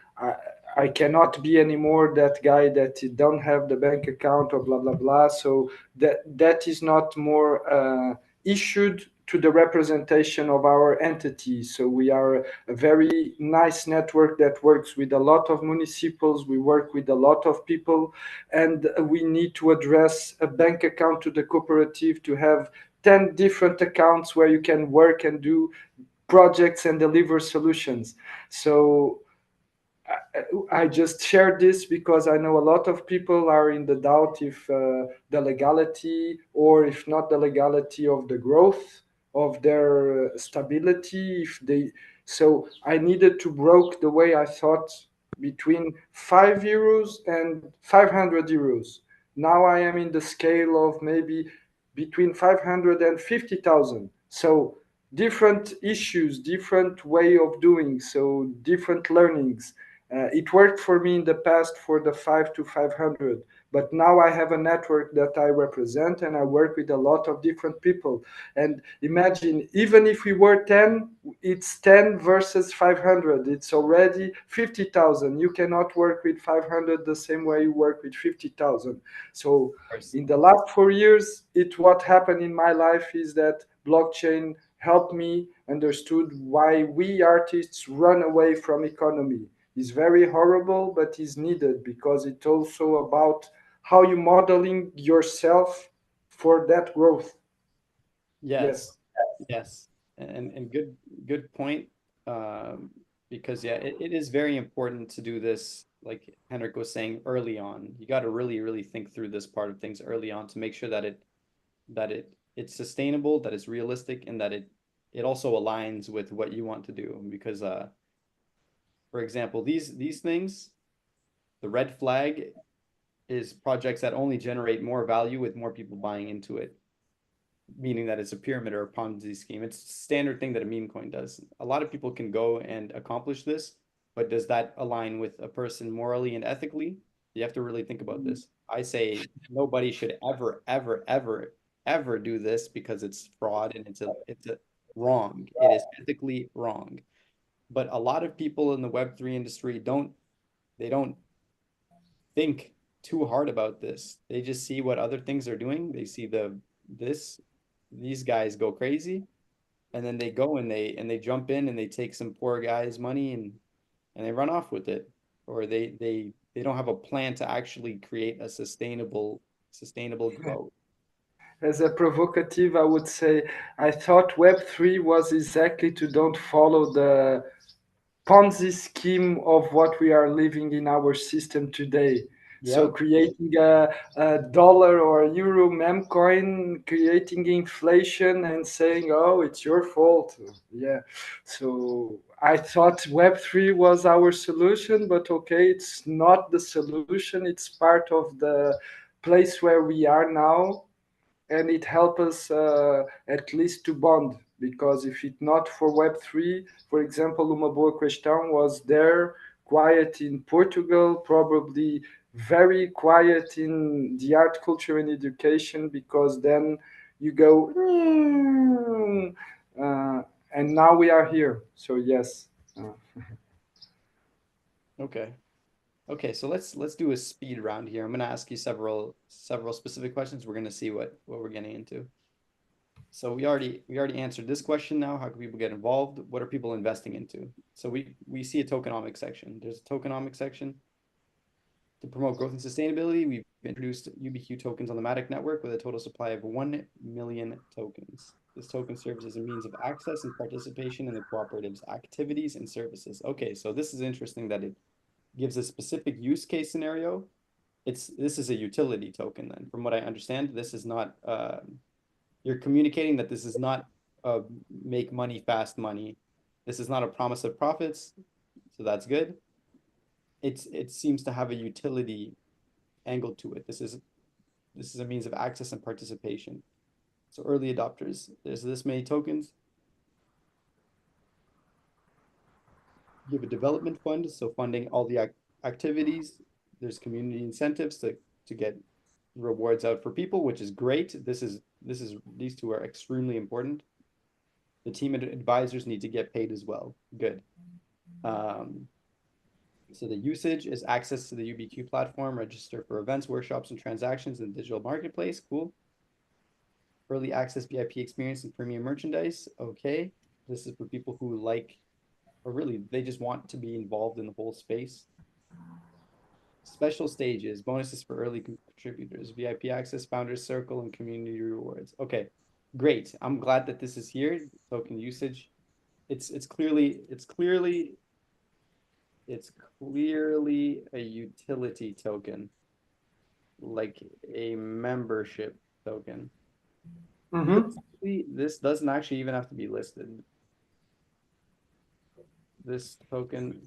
I cannot be anymore that guy that don't have the bank account or blah blah blah. So that is not more issued to the representation of our entity. So we are a very nice network that works with a lot of municipals. We work with a lot of people, and we need to address a bank account to the cooperative to have 10 different accounts where you can work and do projects and deliver solutions. So I just shared this because I know a lot of people are in the doubt if the legality, or if not the legality of the growth of their stability. If they, so I needed to broke the way I thought between 5 euros and 500 euros. Now I am in the scale of maybe between 500 and 50,000. So different issues, different way of doing, so different learnings. It worked for me in the past for the 5 to 500, but now I have a network that I represent and I work with a lot of different people. And imagine, even if we were 10, it's 10 versus 500. It's already 50,000. You cannot work with 500 the same way you work with 50,000. So Of course. in the last 4 years, what happened in my life is that blockchain helped me understood why we artists run away from economy. It's very horrible, but is needed because it's also about how you modeling yourself for that growth. Yes, Yes. yes, and good point. Because yeah, it is very important to do this, like Henrik was saying early on. You got to really think through this part of things early on to make sure that it's sustainable, that it's realistic, and that it also aligns with what you want to do. Because for example, these things, the red flag is projects that only generate more value with more people buying into it, meaning that it's a pyramid or a Ponzi scheme. It's a standard thing that a meme coin does. A lot of people can go and accomplish this, but does that align with a person morally and ethically? You have to really think about this. I say nobody should ever do this because it's fraud and it's a wrong. It is ethically wrong. But a lot of people in the Web3 industry don't think too hard about this. They just see what other things are doing. They see this these guys go crazy, and then they go and they jump in and they take some poor guy's money and they run off with it, or they don't have a plan to actually create a sustainable growth. As a provocative, I would say I thought Web3 was exactly to don't follow the Ponzi scheme of what we are living in our system today. So Yep. creating a dollar or euro meme coin, creating inflation and saying, "Oh, it's your fault." Yeah. So I thought Web3 was our solution, but okay, it's not the solution. It's part of the place where we are now, and it helps us at least to bond, because if it not for Web3, for example, uma boa questão was there, quiet in Portugal, probably very quiet in the art, culture, and education, because then you go, uh, and now we are here. So yes. Okay. Okay, so let's do a speed round here. I'm gonna ask you several specific questions. We're gonna see what we're getting into. So we already answered this question now. How can people get involved? What are people investing into? So we see a tokenomics section. There's a tokenomics section. To promote growth and sustainability, we've introduced UBQ tokens on the Matic network with a total supply of 1 million tokens. This token serves as a means of access and participation in the cooperative's activities and services. Okay, so this is interesting that it gives a specific use case scenario. This is a utility token then. From what I understand, this is not you're communicating that this is not make money fast money. This is not a promise of profits, so that's good. It seems to have a utility angle to it. This is a means of access and participation. So early adopters, there's this many tokens. You have a development fund, so funding all the activities. There's community incentives to get rewards out for people, which is great. These two are extremely important. The team advisors need to get paid as well. Good. Um, so the usage is access to the UBQ platform, register for events, workshops, and transactions in the digital marketplace. Cool. Early access VIP experience and premium merchandise. Okay. This is for people who like, or really, they just want to be involved in the whole space. Special stages, bonuses for early contributors, VIP access, founders circle, and community rewards. Okay, great. I'm glad that this is here. Token usage. It's clearly a utility token, like a membership token. Mm-hmm. This doesn't actually even have to be listed. This token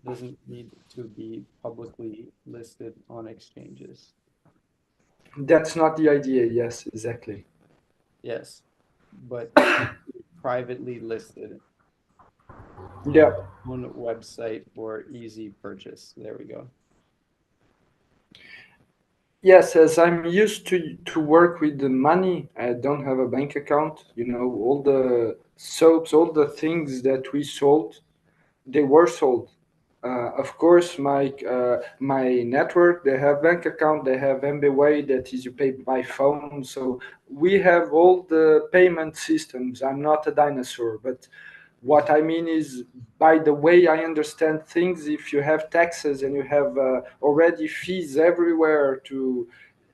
doesn't need to be publicly listed on exchanges. That's not the idea. Yes, exactly. Yes, but it can be privately listed. Yeah. Own website for easy purchase. There we go. Yes, as I'm used to work with the money, I don't have a bank account. You know, all the soaps, all the things that we sold, they were sold. Of course, my network, they have bank account, they have MBWay, that is you pay by phone. So we have all the payment systems. I'm not a dinosaur, but what I mean is, by the way I understand things, if you have taxes and you have already fees everywhere to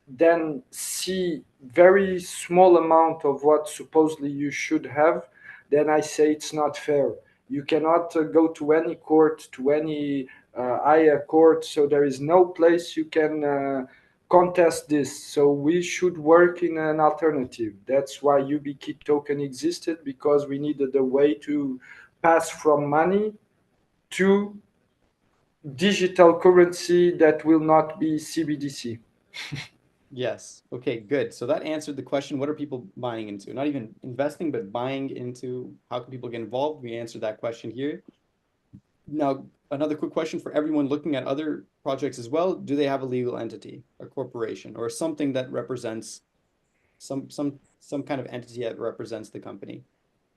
then see very small amount of what supposedly you should have, then I say it's not fair. You cannot go to any court, to any higher court, so there is no place you can contest this. So we should work in an alternative. That's why YubiKey token existed, because we needed a way to pass from money to digital currency that will not be CBDC. Yes. Okay, good. So that answered the question, what are people buying into? Not even investing, but buying into how can people get involved? We answered that question here. Now, another quick question for everyone looking at other projects as well. Do they have a legal entity, a corporation, or something that represents some kind of entity that represents the company?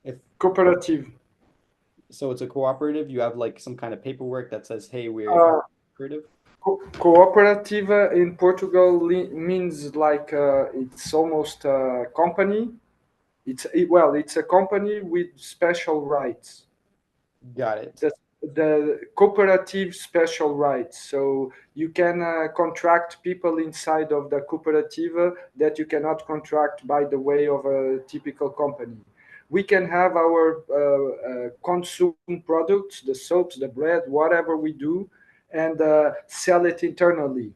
If Cooperative. so, it's a cooperative, you have like some kind of paperwork that says, hey, we're Uh, cooperative. Cooperative in Portugal means like it's almost a company. Well, it's a company with special rights. Got it. The cooperative special rights. So you can contract people inside of the cooperative that you cannot contract by the way of a typical company. We can have our consume products, the soaps, the bread, whatever we do, and sell it internally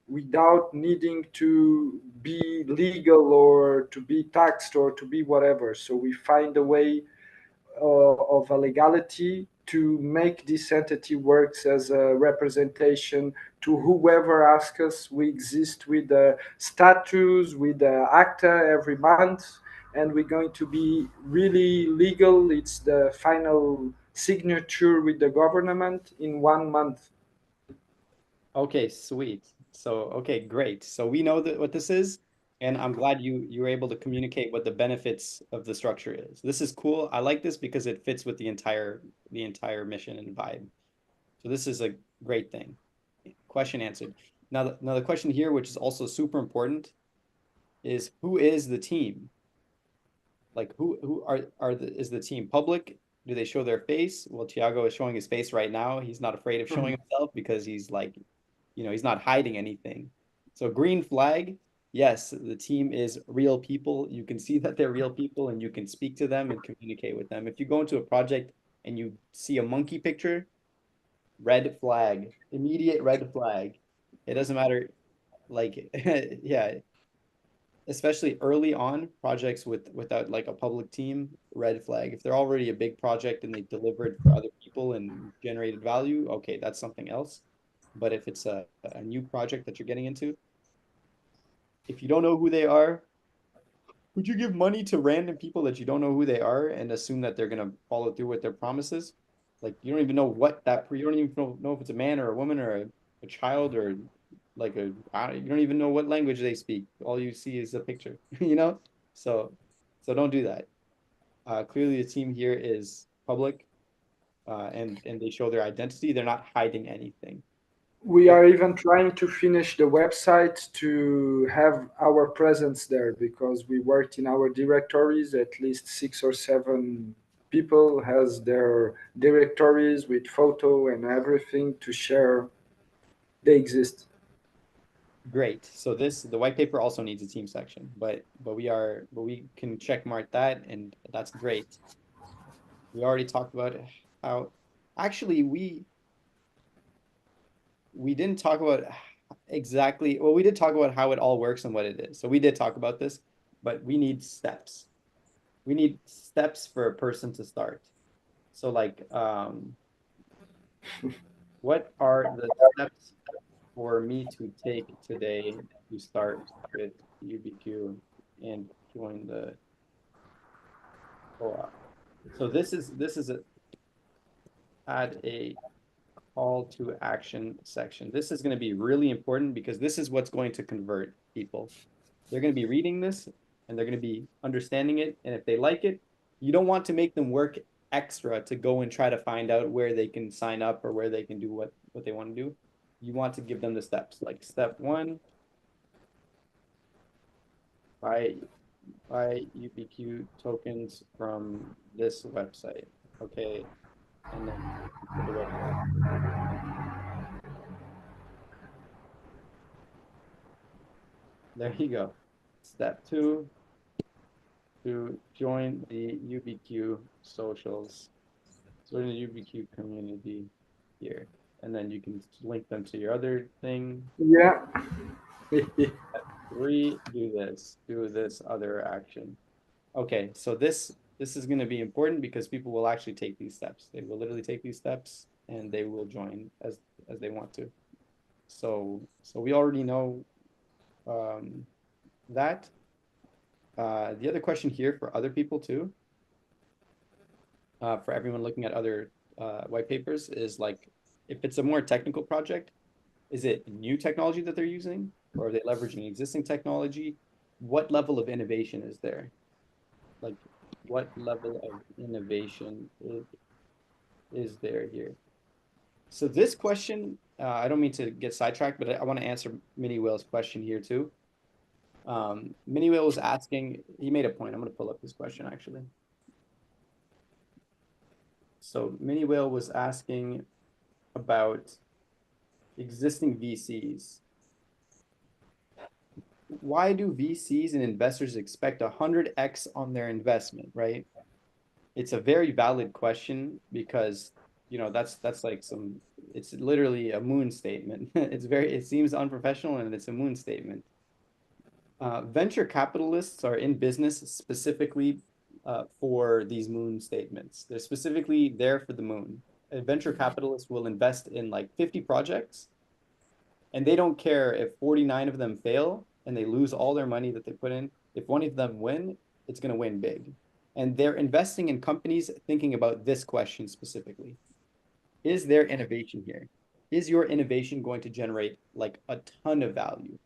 without needing to be legal or to be taxed or to be whatever. So we find a way of a legality to make this entity works as a representation to whoever asks us. We exist with the status, with the acta every month, and we're going to be really legal. It's the final signature with the government in 1 month. Okay, sweet. So, okay, great. So we know that what this is, and I'm glad you were able to communicate what the benefits of the structure is. This is cool. I like this because it fits with the entire mission and vibe. So this is a great thing. Question answered. Now the question here, which is also super important, is who is the team? Like who is the team public? Do they show their face? Well, Tiago is showing his face right now. He's not afraid of showing himself because he's like, he's not hiding anything. So green flag, yes, the team is real people. You can see that they're real people and you can speak to them and communicate with them. If you go into a project and you see a monkey picture, red flag, immediate red flag. It doesn't matter, like, yeah, especially early on projects without like a public team, red flag. If they're already a big project and they delivered for other people and generated value, okay, that's something else. But if it's a new project that you're getting into, if you don't know who they are, would you give money to random people that you don't know who they are and assume that they're gonna follow through with their promises? Like you don't even know you don't even know if it's a man or a woman or a child or like you don't even know what language they speak. All you see is a picture, you know? So so don't do that. Clearly the team here is public, and they show their identity. They're not hiding anything. We Good. are even trying to finish the website to have our presence there, because we worked in our directories. At least 6 or 7 people has their directories with photo and everything to share. They exist. Great. So the white paper also needs a team section, but we can check mark that, and that's great. We already talked about how actually we didn't talk about exactly, well, we did talk about how it all works and what it is. So we did talk about this, but we need steps. We need steps for a person to start. So like what are the steps for me to take today to start with UBQ and join the co-op? So this is a add a call to action section. This is going to be really important because this is what's going to convert people. They're going to be reading this and they're going to be understanding it. And if they like it, you don't want to make them work extra to go and try to find out where they can sign up or where they can do what they want to do. You want to give them the steps, like step one, buy UBQ tokens from this website. Okay. And then to the website. There you go. Step two, to join the UBQ socials, join the UBQ community here. And then you can link them to your other thing. Yeah. Step three, do this other action. Okay, so this is going to be important because people will actually take these steps. They will literally take these steps and they will join as they want to. So we already know that. The other question here for other people too, for everyone looking at other white papers, is like, if it's a more technical project, is it new technology that they're using, or are they leveraging existing technology? What level of innovation is there? Like, what level of innovation is there here? So this question, I don't mean to get sidetracked, but I want to answer Minnie Whale's question here too. Minnie Whale was asking, he made a point. I'm going to pull up this question actually. So Minnie Whale was asking about existing VCs. Why do VCs and investors expect 100x on their investment, right? It's a very valid question because, you know, that's like it's literally a moon statement. It seems unprofessional and it's a moon statement. Venture capitalists are in business specifically for these moon statements. They're specifically there for the moon. A venture capitalist will invest in like 50 projects, and they don't care if 49 of them fail and they lose all their money that they put in. If one of them win, it's going to win big. And they're investing in companies thinking about this question specifically. Is there innovation here? Is your innovation going to generate like a ton of value?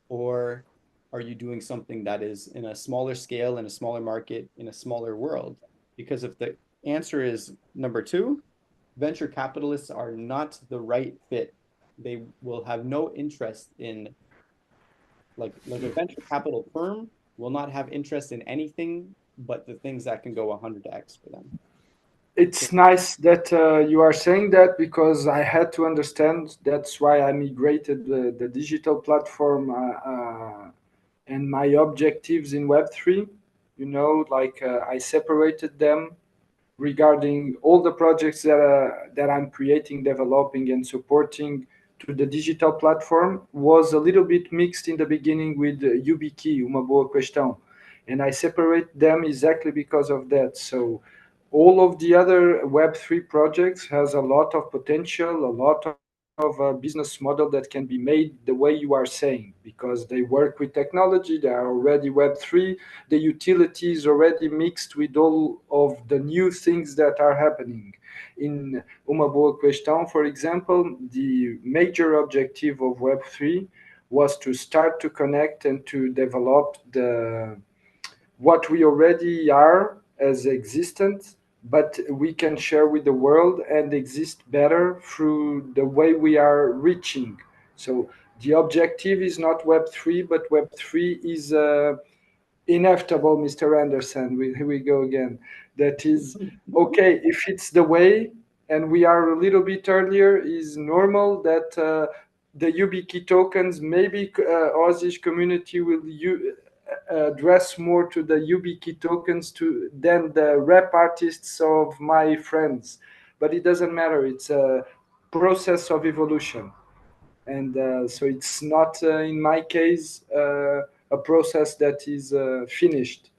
Or are you doing something that is in a smaller scale, in a smaller market, in a smaller world? Because if the answer is number two, venture capitalists are not the right fit. They will have no interest in, like a venture capital firm will not have interest in anything but the things that can go 100x for them. It's nice that you are saying that, because I had to understand. That's why I migrated the digital platform and my objectives in Web3. Like I separated them regarding all the projects that I'm creating, developing, and supporting to the digital platform was a little bit mixed in the beginning with YubiKey, Uma Boa Questão. And I separate them exactly because of that. So all of the other Web3 projects has a lot of potential, a lot of a business model that can be made the way you are saying, because they work with technology, they are already Web3, the utility is already mixed with all of the new things that are happening. In Uma Boa Questão, for example, the major objective of Web3 was to start to connect and to develop the what we already are as existent, but we can share with the world and exist better through the way we are reaching. So the objective is not Web3, but Web3 is inevitable, Mr. Anderson. Here we go again. That is okay if it's the way, and we are a little bit earlier. Is normal that the YubiKey tokens, maybe OSIS community will address more to the YubiKey tokens than the rap artists of my friends, but it doesn't matter. It's a process of evolution, and so it's not in my case a process that is finished.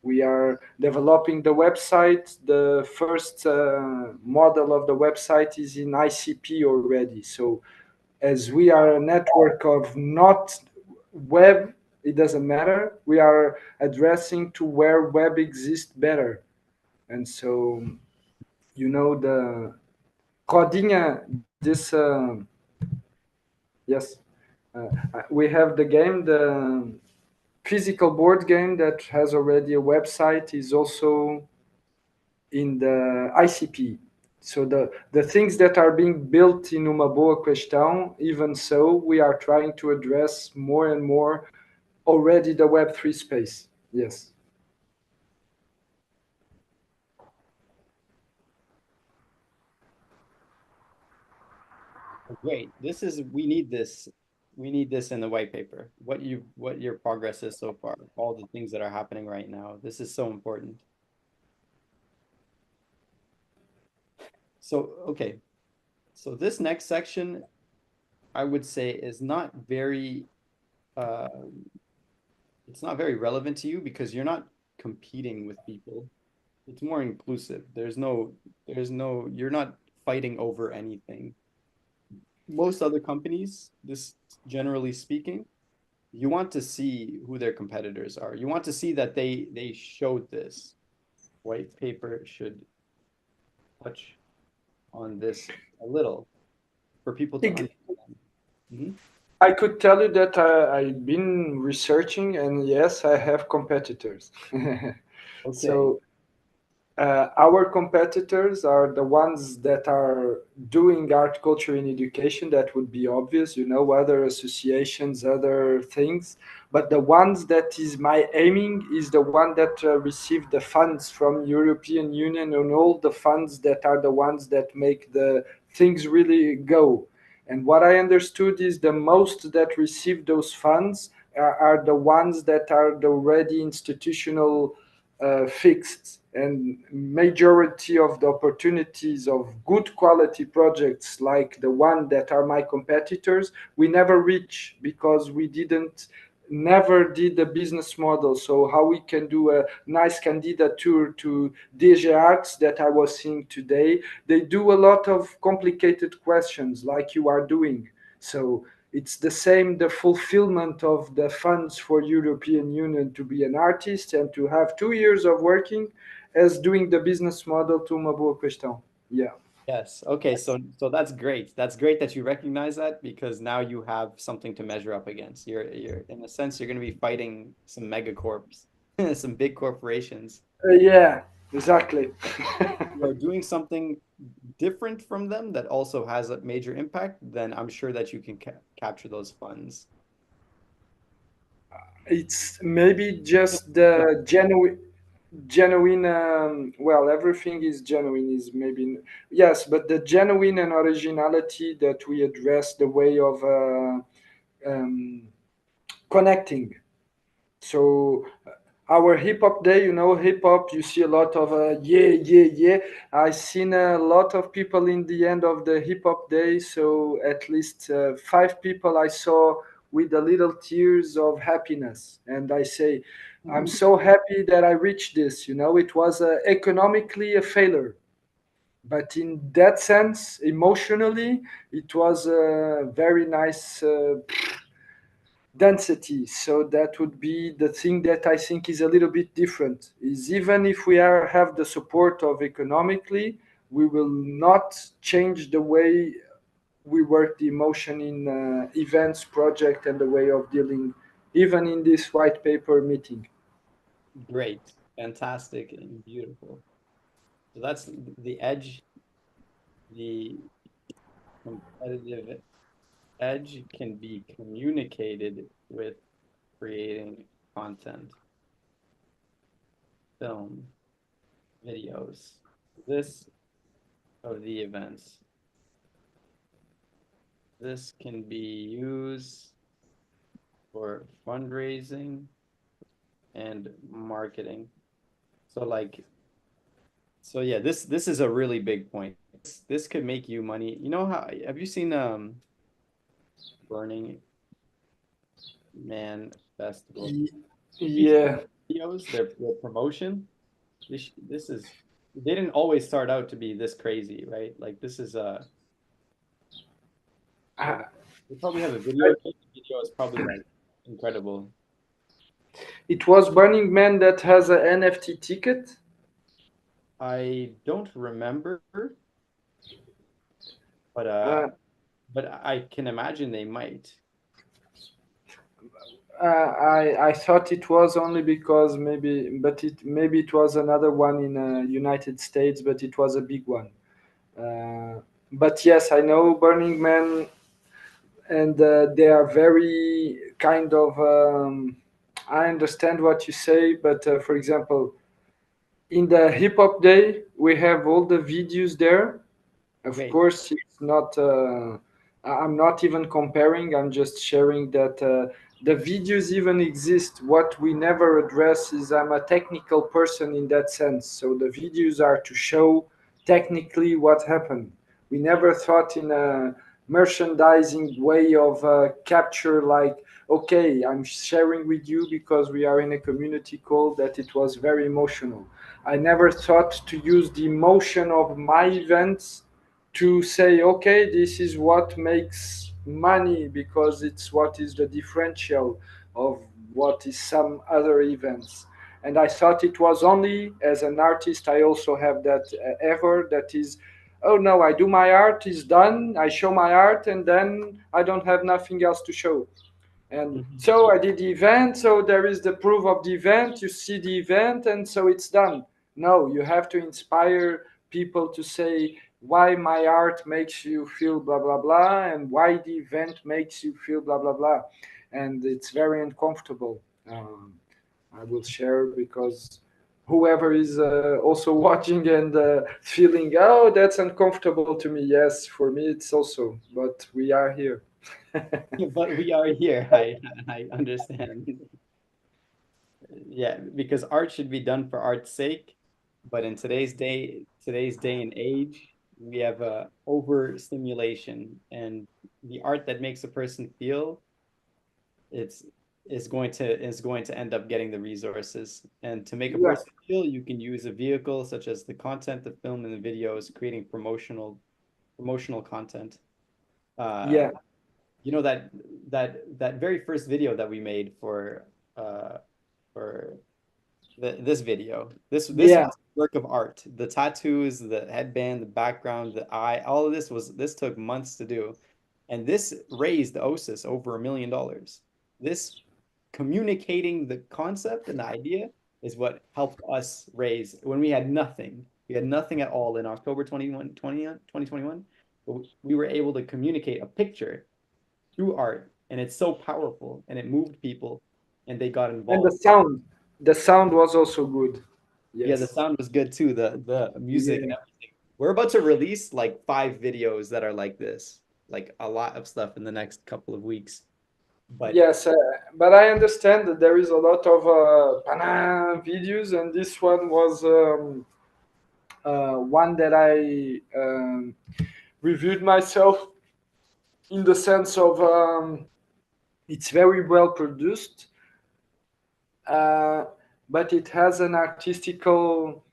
We are developing the website. The first model of the website is in ICP already. So as we are a network of not web, it doesn't matter. We are addressing to where web exists better. And so, the Rodinha, this yes, we have the game, the physical board game that has already a website is also in the ICP. So the things that are being built in Uma Boa Questão, even so, we are trying to address more and more already the Web3 space. Yes. Great. We need this. We need this in the white paper. What your progress is so far, all the things that are happening right now. This is so important. So, okay. So this next section, I would say, is not very uh it's not very relevant to you because you're not competing with people. It's more inclusive. You're not fighting over anything. Most other companies, this generally speaking, you want to see who their competitors are. You want to see that they showed this. White paper should touch on this a little for people to understand. Mhm. I could tell you that I've been researching, and yes, I have competitors. Okay. So our competitors are the ones that are doing art, culture, and education. That would be obvious, other associations, other things. But the ones that is my aiming is the one that received the funds from European Union and all the funds that are the ones that make the things really go. And what I understood is the most that receive those funds are the ones that are already institutional fixed, and majority of the opportunities of good quality projects like the one that are my competitors we never reach because we didn't never did a business model. So how we can do a nice candidature to DG Arts that I was seeing today, they do a lot of complicated questions like you are doing. So it's the same, the fulfillment of the funds for European Union to be an artist and to have 2 years of working as doing the business model to uma boa questão. Yeah. Yes. Okay. So that's great. That's great that you recognize that because now you have something to measure up against. You're in a sense you're going to be fighting some megacorps, some big corporations. Yeah, exactly. You are doing something different from them that also has a major impact, then I'm sure that you can capture those funds. It's maybe just Yeah. the genuine well, everything is genuine is maybe yes, but the genuine and originality that we address the way of um, connecting. So our hip hop day, hip hop, you see a lot of yeah, yeah, yeah. I seen a lot of people in the end of the hip hop day. So at least 5 people I saw with the little tears of happiness, and I say, I'm so happy that I reached this. It was economically a failure, but in that sense, emotionally, it was a very nice density. So that would be the thing that I think is a little bit different, is even if we have the support of economically, we will not change the way we work the emotion in events project and the way of dealing even in this white paper meeting. Great, fantastic, and beautiful. So that's the edge, the competitive edge can be communicated with creating content, film, videos, this of the events. This can be used for fundraising and marketing. So like, so yeah, this is a really big point. This could make you money. You know how have you seen Burning Man Festival? These Yeah. videos, their promotion. This is they didn't always start out to be this crazy, right? Like this is Uh, they probably have a video. The video is probably like incredible. it was Burning Man that has a NFT ticket. I don't remember. but Uh, uh, but I can imagine they might. I thought it was only because maybe it was another one in United States, but it was a big one. But yes, I know Burning Man, and they are very kind of. I understand what you say, but for example, in the hip hop day, we have all the videos there. Of Great. course, it's not. I'm not even comparing. I'm just sharing that the videos even exist. What we never address is I'm a technical person in that sense. So the videos are to show technically what happened. We never thought in a merchandising way of capture, like, okay, I'm sharing with you because we are in a community call, that it was very emotional. I never thought to use the emotion of my events to say, okay, this is what makes money, because it's what is the differential of what is some other events. And I thought it was only as an artist, I also have that ever that is, oh no, I do my art, is done, I show my art, and then I don't have nothing else to show. And Mhm. so I did the event, so there is the proof of the event, you see the event, and so it's done. No, you have to inspire people to say why my art makes you feel blah blah blah, and why the event makes you feel blah blah blah. And it's very uncomfortable. I will share because whoever is also watching and feeling, oh, that's uncomfortable to me. Yes, for me it's also, but we are here. But we are here. I understand. Yeah, because art should be done for art's sake, but in today's day and age, we have overstimulation, and the art that makes a person feel it's is going to end up getting the resources. And to make a Yeah, person feel, you can use a vehicle such as the content, the film, and the videos, creating promotional content. Uh, yeah, you know that very first video that we made uh for this video. This yeah. was work of art. The tattoos, the headband, the background, the eye, all of this took months to do. And this raised the OSIS over $1 million. This communicating the concept and the idea is what helped us raise when we had nothing. We had nothing at all in October 2021. But we were able to communicate a picture through art, and it's so powerful, and it moved people, and they got And involved. the sound was also good. Yeah, the Yes. sound was good too, the music and Yeah. everything. We're about to release like 5 videos that are like this, like a lot of stuff in the next couple of weeks. But Yes, but I understand that there is a lot of videos, and this one was one that I reviewed myself in the sense of it's very well produced, uh, but it has an artistical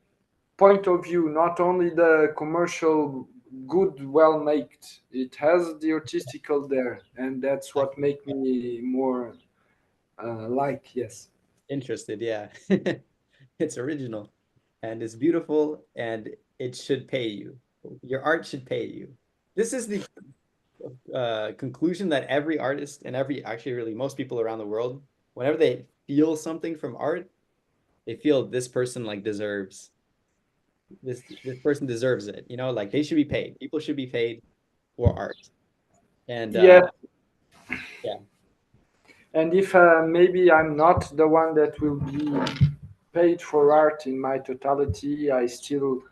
point of view, not only the commercial good, well made. It has the artistical there, and that's I'm what make me more like, yes. interested, yeah. It's original and it's beautiful and it should pay you. Your art should pay you. This is the conclusion that every artist and actually really most people around the world, whenever they feel something from art, they feel this person like deserves this person deserves it. You know, like they should be paid. People should be paid for art. And Yeah, yeah, and if maybe I'm not the one that will be paid for art in my totality, I still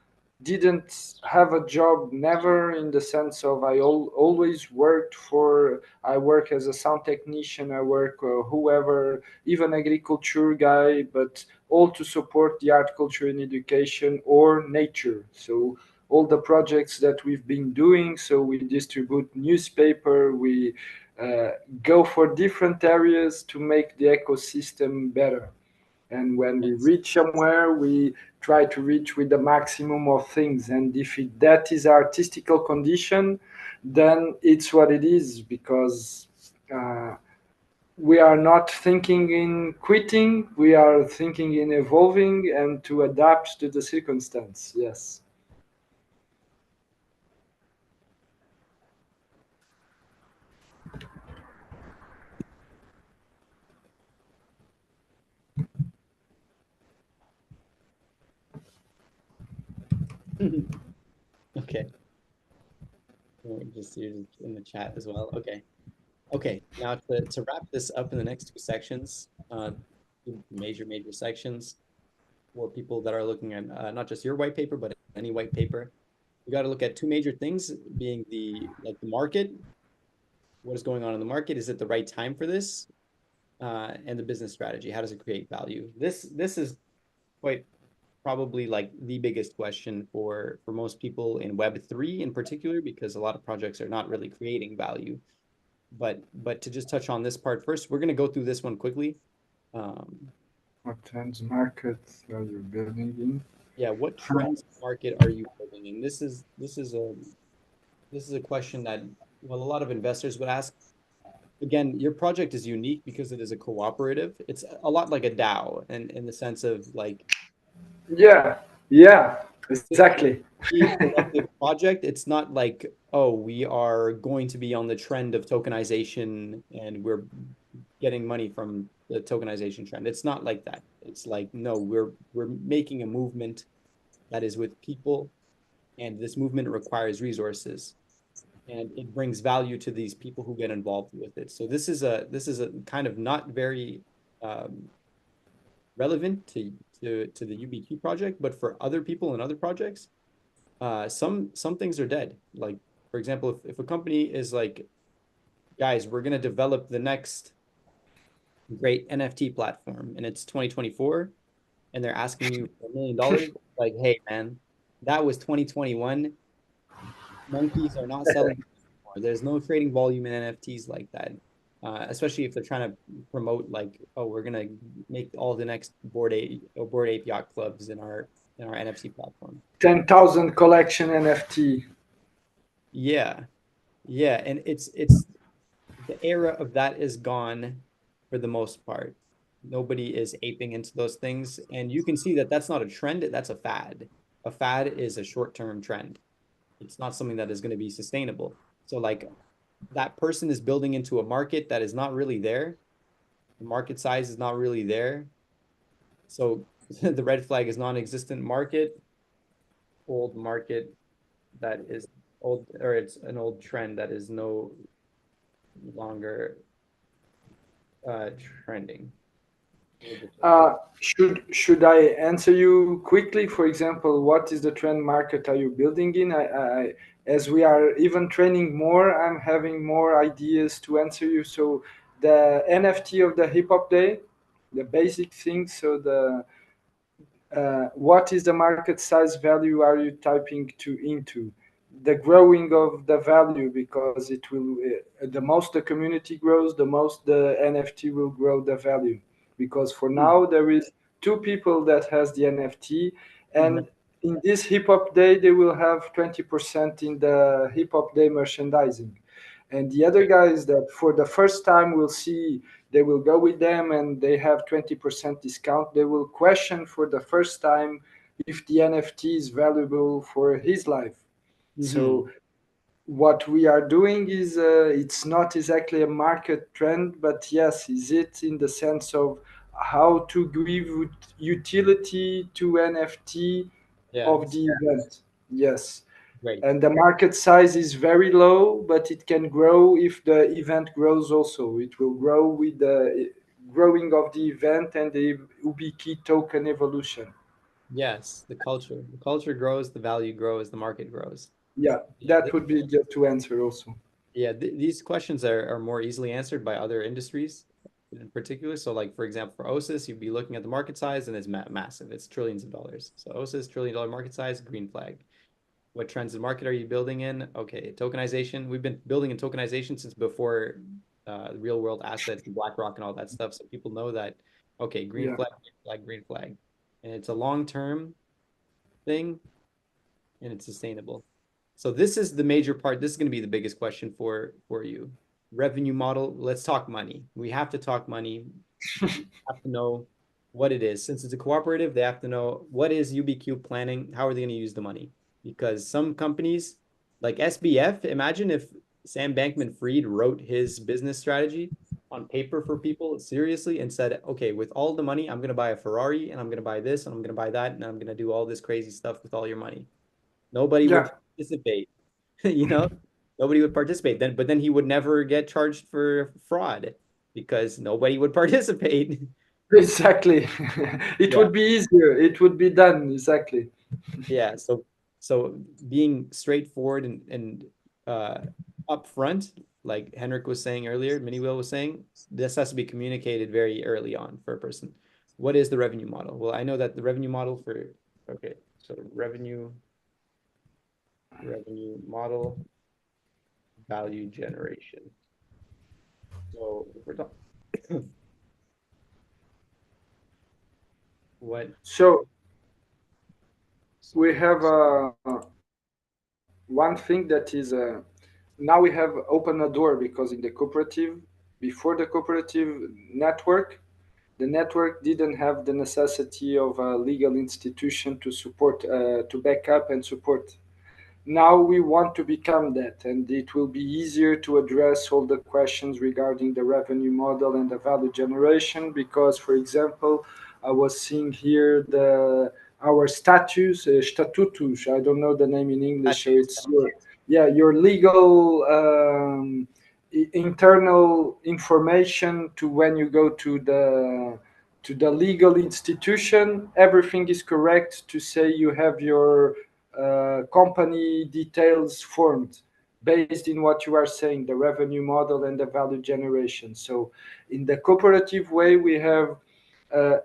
didn't have a job, never, in the sense of always worked for. I work as a sound technician, I work whoever, even agriculture guy, but all to support the art, culture, and education or nature. So all the projects that we've been doing. So we distribute newspaper, we uh, go for different areas to make the ecosystem better. And when we it's reach somewhere, we try to reach with the maximum of things. And if that is artistical condition, then it's what it is, because uh, we are not thinking in quitting, we are thinking in evolving and to adapt to the circumstance. Yes. Okay. Just you're just in the chat as well. Okay. Okay. Now to wrap this up in the next two sections, two major sections for people that are looking at not just your white paper, but any white paper. We got to look at two major things being the market, what is going on in the market, is it the right time for this? And the business strategy, how does it create value? This is quite probably like the biggest question for most people in Web3 in particular, because a lot of projects are not really creating value. But to just touch on this part first, we're going to go through this one quickly. What trends markets are you building in? Yeah, what How- trends market are you building in? This is a question that, well, a lot of investors would ask. Again, your project is unique because it is a cooperative. It's a lot like a DAO, and in the sense of like Yeah, yeah, this exactly. a collective project. It's not like, oh, we are going to be on the trend of tokenization and we're getting money from the tokenization trend. It's not like that. It's like, no, we're making a movement that is with people, and this movement requires resources, and it brings value to these people who get involved with it. So this is a kind of not very um, relevant to the UBQ project, but for other people and other projects, some things are dead. Like, for example, if a company is like, guys, we're gonna develop the next great NFT platform and it's 2024, and they're asking you for $1 million, like, hey man, that was 2021. Monkeys are not selling anymore. There's no trading volume in NFTs like that. Especially if they're trying to promote like, oh, we're gonna make all the next board ape yacht clubs in our NFC platform. 10,000 collection NFT. Yeah, yeah, and it's the era of that is gone for the most part. Nobody is aping into those things, and you can see that that's not a trend, that's a fad. A fad is a short-term trend. It's not something that is going to be sustainable. So like that person is building into a market that is not really there. The market size is not really there. So the red flag is non-existent market, old market that is old, or it's an old trend that is no longer trending. Should I answer you quickly? For example, what is the trend market are you building in? As we are even training more, I'm having more ideas to answer you. So the NFT of the hip hop day, the basic things. So the what is the market size value are you typing to into? The growing of the value, because it will the most the community grows, the most the NFT will grow the value, because for Hmm. now there is two people that has the NFT, Mhm. and in this hip hop day they will have 20% in the hip hop day merchandising, and the other guys that for the first time will see, they will go with them and they have 20% discount, they will question for the first time if the NFT is valuable for his life. Mhm. So what we are doing is it's not exactly a market trend, but yes, is it in the sense of how to give utility to NFT of Yes, the event. Yes, great. and the market size is very low, but it can grow if the event grows also. It will grow with the growing of the event and the UbiKey token evolution. Yes, the culture grows, the value grows, the market grows. Yeah, Yeah, that would be the to answer also. yeah, these questions are more easily answered by other industries in particular. So, like for example, for OSIS, you'd be looking at the market size, and it's massive. It's trillions of dollars. So OSIS, $1 trillion market size, green flag. What trends in the market are you building in? Okay, tokenization. We've been building in tokenization since before real world assets and BlackRock and all that stuff. So people know that, okay, Yeah. green flag, green flag. And it's a long-term thing, and it's sustainable. So this is the major part. This is going to be the biggest question for you. Revenue model. Let's talk money. We have to talk money. Have to know what it is. Since it's a cooperative, they have to know what is UBQ planning, how are they going to use the money? Because some companies like SBF, imagine if Sam Bankman-Fried wrote his business strategy on paper for people seriously and said, okay, with all the money, I'm going to buy a Ferrari and I'm going to buy this and I'm going to buy that and I'm going to do all this crazy stuff with all your money. Nobody would Yeah, participate, you know? Nobody would participate then, but then he would never get charged for fraud because nobody would participate. exactly. It Yeah. would be easier. It would be done. Exactly. Yeah, so being straightforward and uh upfront, like Henrik was saying earlier, Mini Will was saying, this has to be communicated very early on for a person. What is the revenue model? Well, I know that the revenue model for okay, so revenue model value generation. So if we're talking what So we have one thing that is now we have opened a door because in the cooperative, before the cooperative network, the network didn't have the necessity of a legal institution to support, to back up and support. Now we want to become that, and it will be easier to address all the questions regarding the revenue model and the value generation because, for example, I was seeing here the our status, statutus. I don't know the name in English, so statutes? it's your, yeah, your legal internal information to when you go to the legal institution. Everything is correct to say you have your company details formed based in what you are saying, the revenue model and the value generation. So in the cooperative way, we have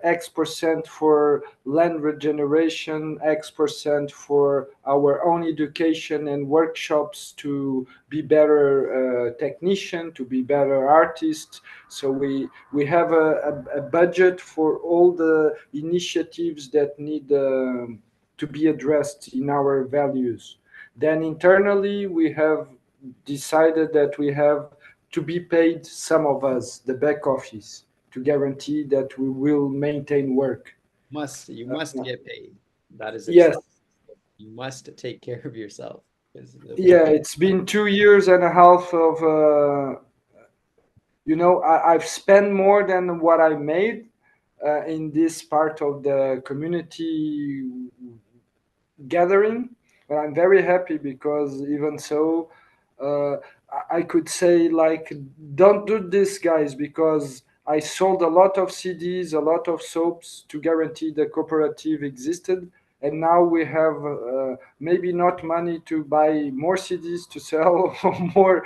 X% for land regeneration, X% for our own education and workshops to be better technician, to be better artists. So we have a budget for all the initiatives that need to be addressed in our values. Then internally, we have decided that we have to be paid, some of us, the back office, to guarantee that we will maintain work. You must get paid. That is Yes, expected. You must take care of yourself because yeah, it's been 2 years and a half of, I've spent more than what I made in this part of the community gathering. But I'm very happy because even so, uh, I could say like, don't do this, guys, because I sold a lot of CDs, a lot of soaps to guarantee the cooperative existed. And now we have maybe not money to buy more CDs to sell or more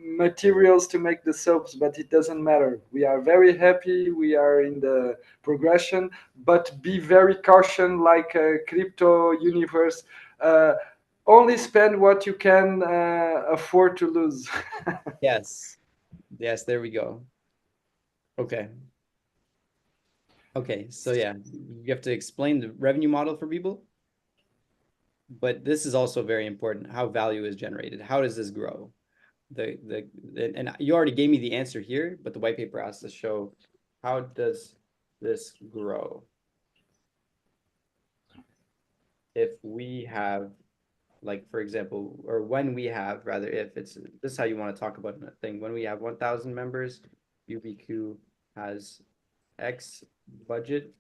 materials to make the soaps, but it doesn't matter. We are very happy. We are in the progression, but be very caution like a crypto universe. Uh, Only spend what you can afford to lose. yes, yes, there we go. Okay. Okay, so yeah, you have to explain the revenue model for people, but this is also very important, how value is generated. How does this grow? And you already gave me the answer here, but the white paper has to show how does this grow if we have, like, for example, or when we have, rather, if it's this is how you want to talk about a thing. When we have 1,000 members, UBQ has X budget.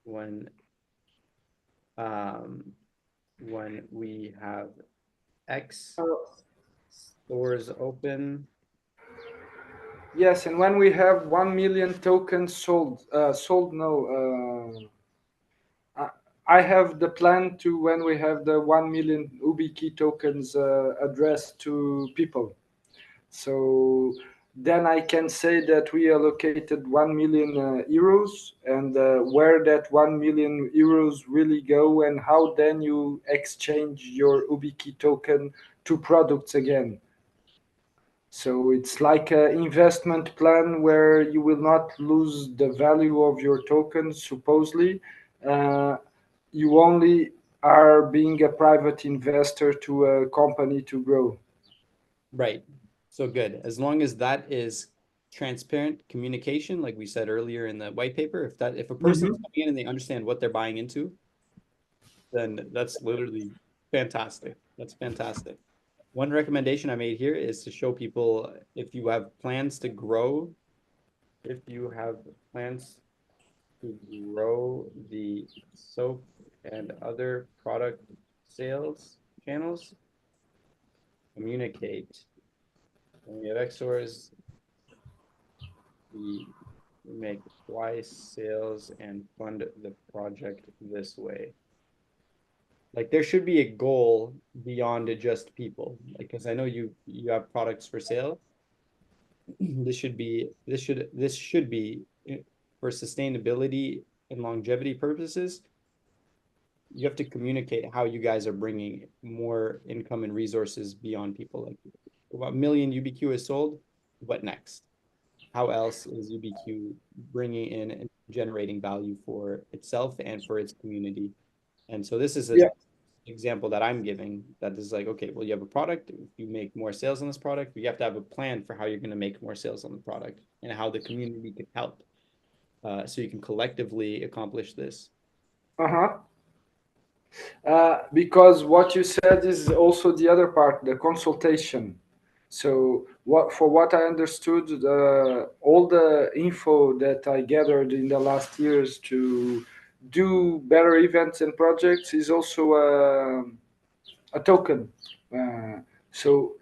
When um when we have X stores open. Yes, and when we have 1 million tokens sold, no. I have the plan to when we have the 1 million UbiKey tokens addressed to people. So then I can say that we allocated 1 million euros, and where that 1 million euros really go and how then you exchange your UbiKey token to products again. So it's like an investment plan where you will not lose the value of your tokens, supposedly. Uh, you only are being a private investor to a company to grow. Right. So good. As long as that is transparent communication, like we said earlier in the white paper, if a person is Mhm. coming in and they understand what they're buying into, then that's literally fantastic. That's fantastic. One recommendation I made here is to show people if you have plans to grow, if you have plans to grow the soap and other product sales channels communicate. When we have XORs, we make twice sales and fund the project this way. Like there should be a goal beyond just people. Like, because I know you have products for sale. This should be for sustainability and longevity purposes. You have to communicate how you guys are bringing more income and resources beyond people. Like about a million UBQ is sold. What next? How else is UBQ bringing in and generating value for itself and for its community? And so this is Yeah. an example that I'm giving that is like, okay, well, you have a product. If you make more sales on this product, you have to have a plan for how you're going to make more sales on the product and how the community can help. So you can collectively accomplish this. Uh-huh. Because what you said is also the other part, the consultation. So what I understood, all the info that I gathered in the last years to do better events and projects is also a token. So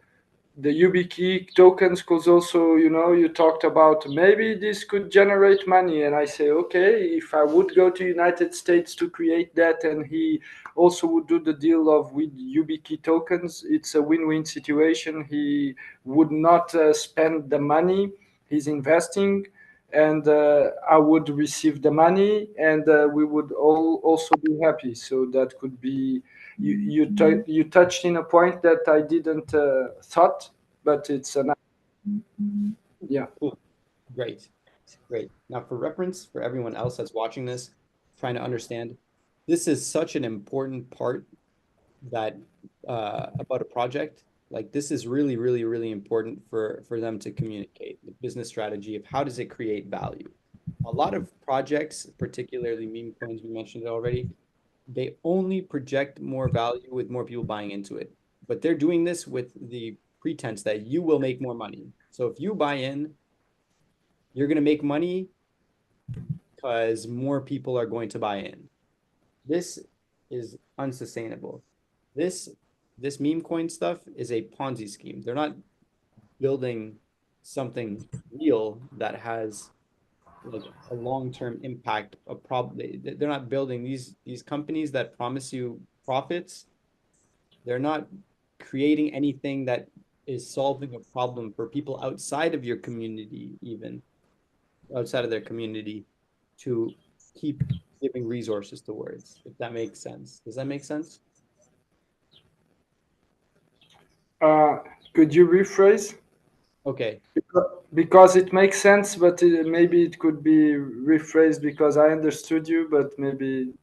the YubiKey tokens could also, you talked about maybe this could generate money, and I say, okay, if I would go to United States to create that, and he also would do the deal of with YubiKey tokens, it's a win-win situation. He would not spend the money he's investing, and I would receive the money, and we would all also be happy. So that could be you touched in a point that I didn't thought, but it's an yeah. Cool. Great. Great. Now, for reference, for everyone else that's watching this, trying to understand, this is such an important part that about a project. Like this is really, really, really important for them to communicate the business strategy of how does it create value. A lot of projects, particularly meme coins, we mentioned it already, they only project more value with more people buying into it. But they're doing this with the pretense that you will make more money. So if you buy in, you're going to make money because more people are going to buy in. This is unsustainable. This this meme coin stuff is a Ponzi scheme. They're not building something real that has like a long-term impact. A problem. They're not building these companies that promise you profits. They're not creating anything that is solving a problem for people outside of your community, even outside of their community, to keep giving resources towards, if that makes sense. Does that make sense? Uh, could you rephrase? Okay. Because it makes sense, but maybe it could be rephrased because I understood you, but maybe.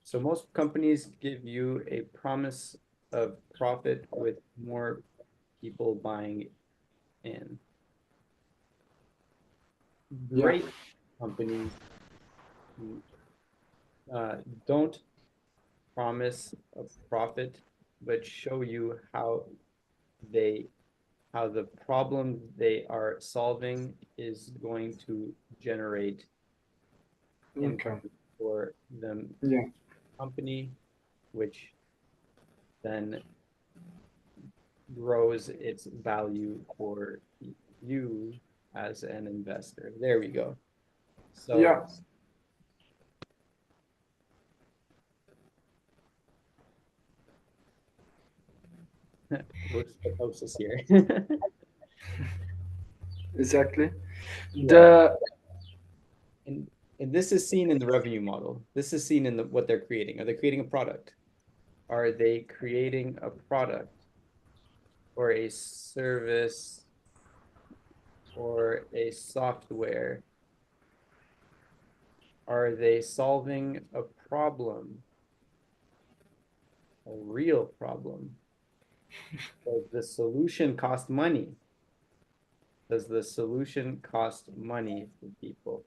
So most companies give you a promise of profit with more people buying in. Yeah. Great companies uh, don't promise a profit, but show you they how the problem they are solving is going to generate Okay. income for the Yeah. company, which then grows its value for you as an investor. There we go. So Yeah. what's the process here? Exactly. Yeah. The And and this is seen in the revenue model. This is seen in what they're creating. Are they creating a product? Are they creating a product or a service or a software? Are they solving a problem, a real problem? Does the solution cost money? Does the solution cost money for people?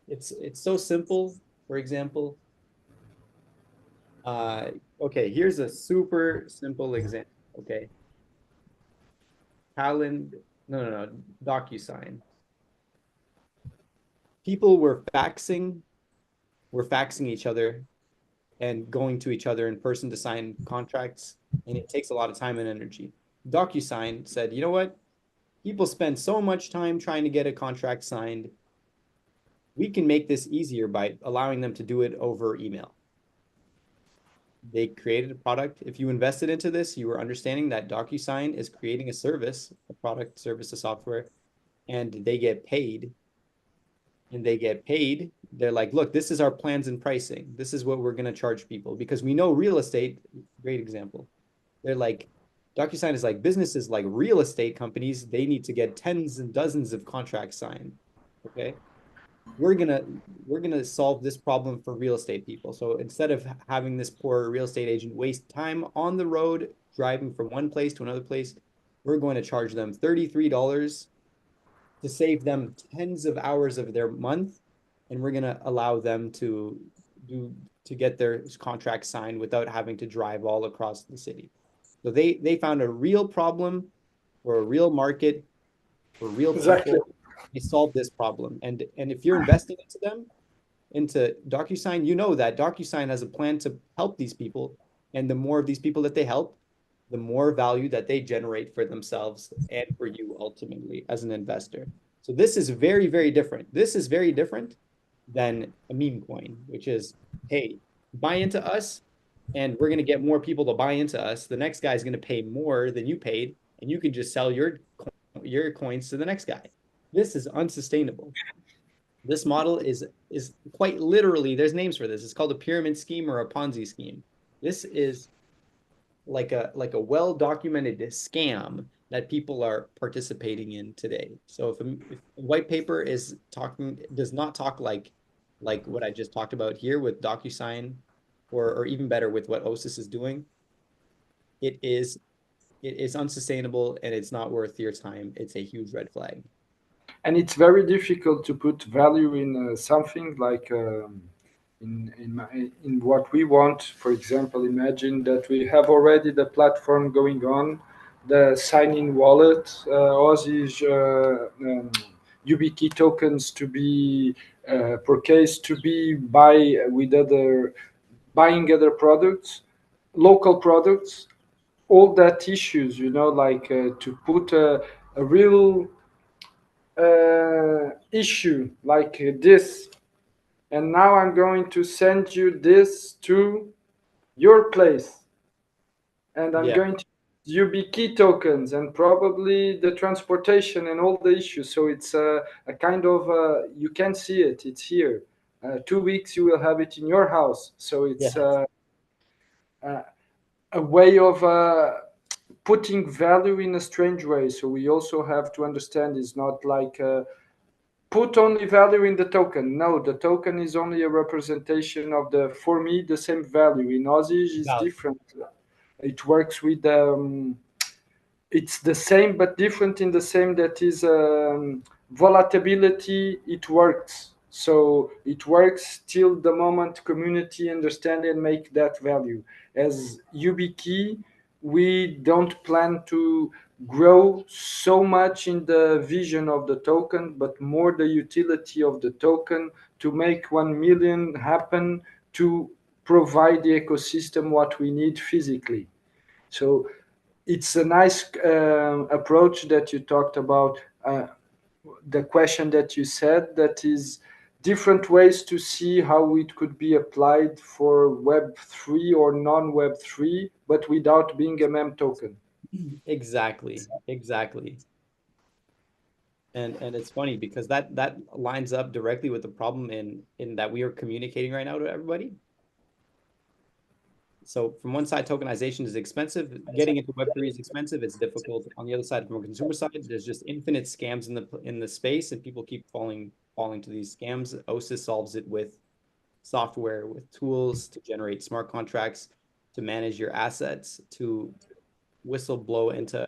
It's so simple. For example, uh, okay, here's a super simple example. Okay, no, DocuSign. People were faxing we're faxing each other and going to each other in person to sign contracts, and it takes a lot of time and energy. DocuSign said, you know what? People spend so much time trying to get a contract signed. We can make this easier by allowing them to do it over email. They created a product. If you invested into this, you were understanding that DocuSign is creating a service, a product, service, a software, and they get paid. And they get paid. They're like, look, this is our plans and pricing. This is what we're going to charge people because we know real estate. Great example. They're like, DocuSign is like businesses like real estate companies. They need to get tens and dozens of contracts signed. Okay, we're gonna we're gonna solve this problem for real estate people. So instead of having this poor real estate agent waste time on the road driving from one place to another place, we're going to charge them $33 to save them tens of hours of their month, and we're going to allow them do to get their contract signed without having to drive all across the city. So they found a real problem for a real market for real Exactly. people. They solved this problem, and if you're investing into them, into DocuSign, you know that DocuSign has a plan to help these people. And the more of these people that they help, the more value that they generate for themselves and for you ultimately as an investor. So this is very, very different. This is very different than a meme coin, which is, hey, buy into us and we're going to get more people to buy into us. The next guy is going to pay more than you paid, and you can just sell your coins to the next guy. This is unsustainable. This model is quite literally, there's names for this. It's called a pyramid scheme or a Ponzi scheme. This is like a well-documented scam that people are participating in today. So if a white paper is talking does not talk like what I just talked about here with DocuSign, or even better with what OSIS is doing, it is it is unsustainable and it's not worth your time. It's a huge red flag. And it's very difficult to put value in something like in what we want. For example, imagine that we have already the platform going on, the sign-in wallet, OSIS, YubiKey tokens to be purchased to be buy with other buying other products, local products, all that issues, like to put a real issue like this, and now I'm going to send you this to your place, and I'm Yeah, going to YubiKey tokens and probably the transportation and all the issues. So it's a kind of you can see it. It's here. 2 weeks you will have it in your house. So it's yeah, uh, a way of putting value in a strange way. So we also have to understand it's not like put only value in the token. No, the token is only a representation of the, for me, the same value. In OSIS is value. different. It works with it's the same but different in the same that is volatility. It works. So it works till the moment community understand and make that value. As YubiKey, we don't plan to grow so much in the vision of the token, but more the utility of the token to make 1 million happen, to provide the ecosystem what we need physically. So it's a nice approach that you talked about. The question that you said, that is different ways to see how it could be applied for Web3 or non-Web3, but without being a mem token. Exactly, exactly. And it's funny because that lines up directly with the problem in that we are communicating right now to everybody. So from one side, tokenization is expensive. Getting into Web3 is expensive. It's difficult. On the other side, from a consumer side, there's just infinite scams in the space, and people keep falling to these scams. OSIS solves it with software, with tools to generate smart contracts, to manage your assets, to whistleblow and to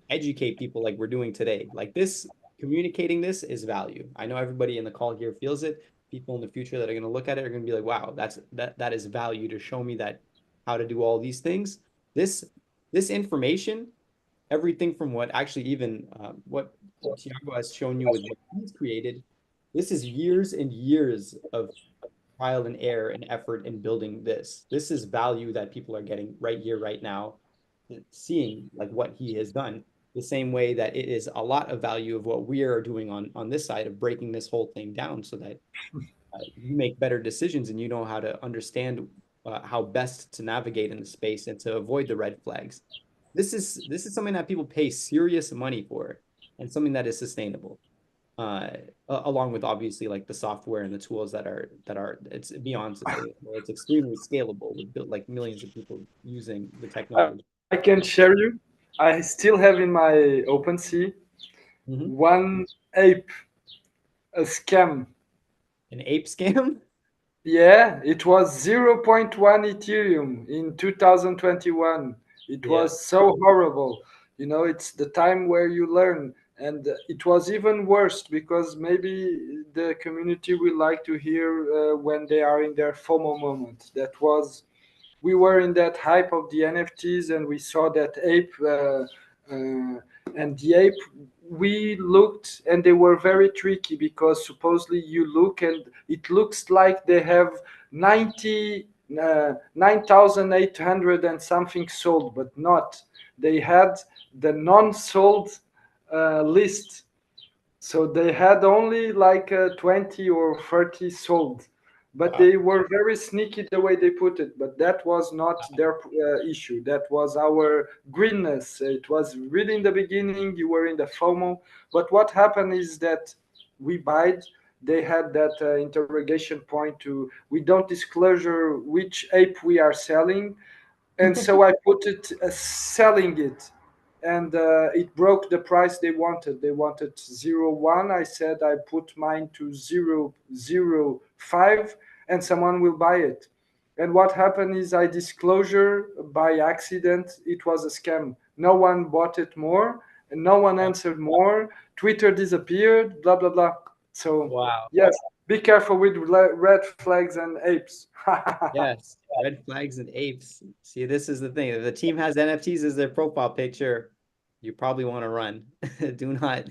educate people like we're doing today. Like this, communicating this is value. I know everybody in the call here feels it. People in the future that are going to look at it are going to be like, "Wow, that is value to show me that how to do all these things." This this information, everything from what actually even what Tiago has shown you with what he's created, this is years and years of trial and error and effort in building this. This is value that people are getting right here, right now, seeing like what he has done. The same way that it is a lot of value of what we are doing on this side of breaking this whole thing down so that you make better decisions and you know how to understand how best to navigate in the space and to avoid the red flags. This is something that people pay serious money for and something that is sustainable. Along with obviously like the software and the tools that are it's beyond sustainable. It's extremely scalable with like millions of people using the I, technology. I can share you. I still have in my OpenSea Mhm. one ape, a scam. An ape scam? Yeah, it was zero point 0.1 Ethereum in 2021. It Yeah. was so horrible. You know, it's the time where you learn. And it was even worse because maybe the community will like to hear when they are in their FOMO moment. That was, we were in that hype of the NFTs and we saw that ape. And the ape, we looked and they were very tricky because supposedly you look and it looks like they have 90 9,800 and something sold, but not. They had the non-sold list, so they had only like 20 or 30 sold, but Wow. they were very sneaky the way they put it. But that was not their issue. That was our greenness. It was really in the beginning. You were in the FOMO. But what happened is that we buyed. They had that interrogation point to we don't disclosure which ape we are selling, and so I put it selling it, and it broke the price they wanted. They wanted 0.1. I said I put mine to 0.05, and someone will buy it. And what happened is I disclosure by accident. It was a scam. No one bought it more, and no one answered more. Twitter disappeared. Blah blah blah. So Wow. yes, be careful with red flags and apes. Yes. Red flags and apes. See, this is the thing. If the team has NFTs as their profile picture, you probably want to run. Do not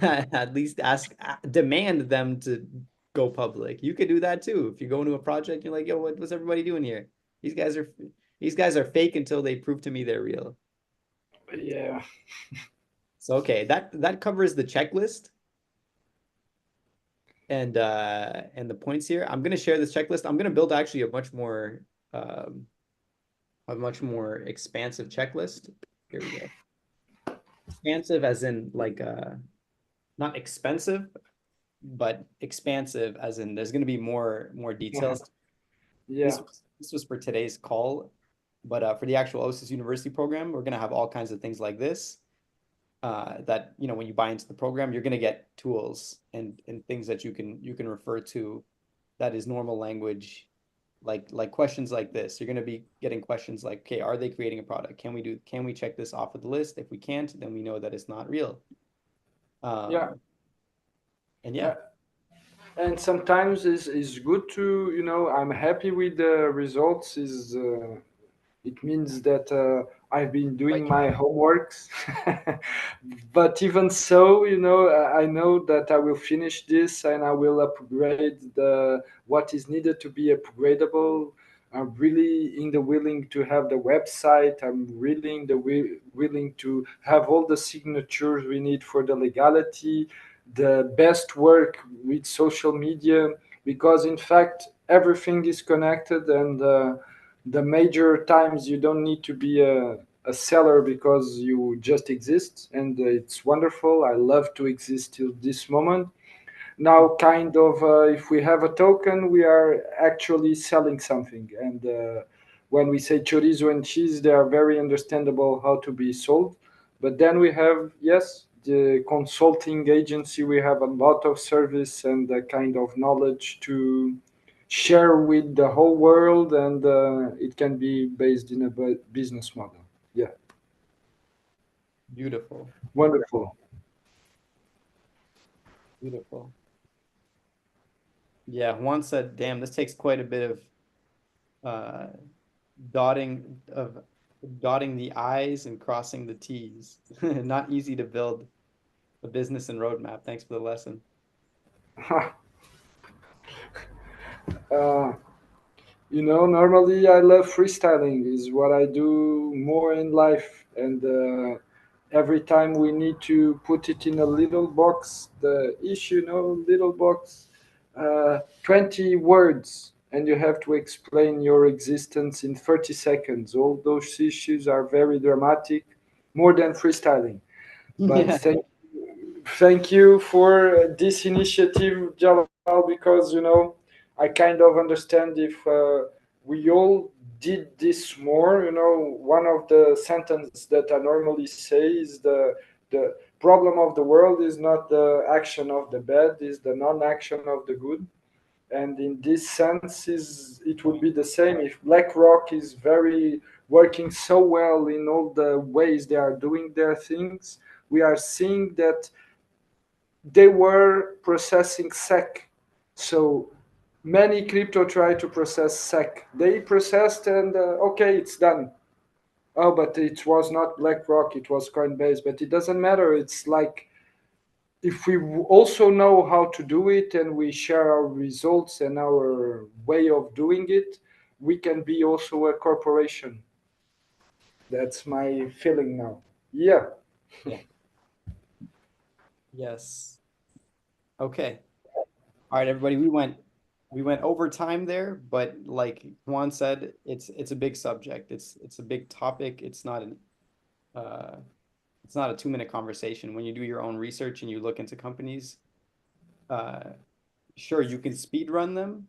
at least ask, demand them to go public. You could do that too. If you go into a project, you're like, yo, what's everybody doing here? These guys are these guys are fake until they prove to me they're real. Yeah. So okay, that covers the checklist and the points here. I'm gonna share this checklist. I'm gonna build actually um a much more expansive checklist. Here we go. Expansive as in like not expensive, but expansive as in there's gonna be more details. Yeah. This was for today's call, but for the actual OSIS University program, we're gonna have all kinds of things like this. That when you buy into the program, you're gonna get tools and things that you can refer to that is normal language, like questions like this. You're gonna be getting questions like, okay, are they creating a product? Can we check this off of the list? If we can't, then we know that it's not real. Yeah. Um, and Uh, yeah, and sometimes is good to, I'm happy with the results. Is it means that I've been doing like my homeworks. But even so, I know that I will finish this and I will upgrade the what is needed to be upgradable. I'm really in the willing to have the website. I'm really in the willing to have all the signatures we need for the legality, the best work with social media, because in fact everything is connected. And the major times you don't need to be a seller because you just exist, and it's wonderful. I love to exist till this moment. Now kind of if we have a token, we are actually selling something. And when we say chorizo and cheese, they are very understandable how to be sold. But then we have, yes, the consulting agency. We have a lot of service and a kind of knowledge to share with the whole world, and it can be based in a business model. Yeah, beautiful, wonderful. beautiful. Yeah, Juan said, damn, this takes quite a bit of uh dotting of dotting the I's and crossing the T's. Not easy to build a business and roadmap. Thanks for the lesson. Uh, normally I love freestyling. Is what I do more in life, and every time we need to put it in a little box, the issue, little box, 20 words, and you have to explain your existence in 30 seconds. All those issues are very dramatic, more than freestyling. But Yeah. thank you for this initiative, Jalal, because I kind of understand if we all did this more. One of the sentences that I normally say is the problem of the world is not the action of the bad, is the non-action of the good. And in this sense, is it would be the same if BlackRock is very working so well in all the ways they are doing their things. We are seeing that they were processing SEC. So many crypto try to process SEC. They processed and okay, it's done. Oh, but it was not BlackRock, it was Coinbase. But it doesn't matter. It's like if we also know how to do it and we share our results and our way of doing it, we can be also a corporation. That's my feeling now. Yeah. Yeah. Yes. Okay. All right, everybody. We went over time there, but like Juan said, it's a big subject. It's a big topic. Uh it's not a 2-minute conversation. When you do your own research and you look into companies, uh sure you can speed run them.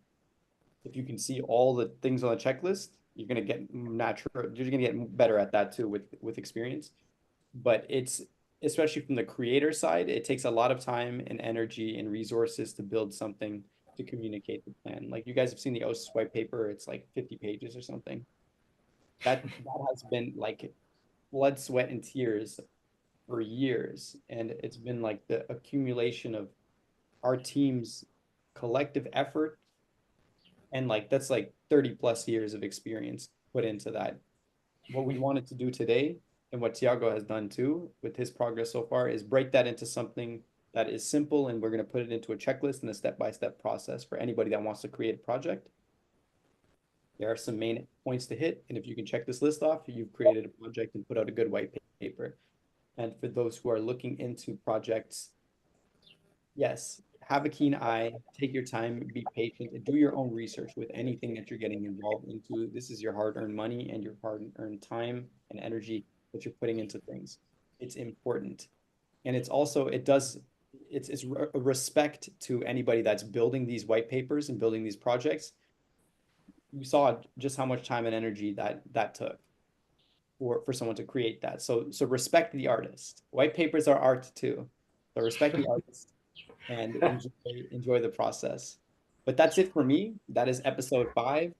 If you can see all the things on the checklist, you're gonna get better at that too with experience. But it's especially from the creator side, it takes a lot of time and energy and resources to build something to communicate the plan. Like you guys have seen the OSIS white paper, it's like 50 pages or something. That has been like blood, sweat, and tears for years. And it's been like the accumulation of our team's collective effort. And like that's like 30 plus years of experience put into that. What we wanted to do today, and what Tiago has done too with his progress so far, is break that into something that is simple, and we're going to put it into a checklist and a step-by-step process for anybody that wants to create a project. There are some main points to hit, and if you can check this list off, you've created a project and put out a good white paper. And for those who are looking into projects, yes, have a keen eye, take your time, be patient, and do your own research with anything that you're getting involved into. This is your hard-earned money and your hard-earned time and energy that you're putting into things. It's important. And it's also, it's a respect to anybody that's building these white papers and building these projects. You saw just how much time and energy that took for someone to create that. So respect the artist. White papers are art too. So respect the artist and enjoy the process. But that's it for me. That is episode 5.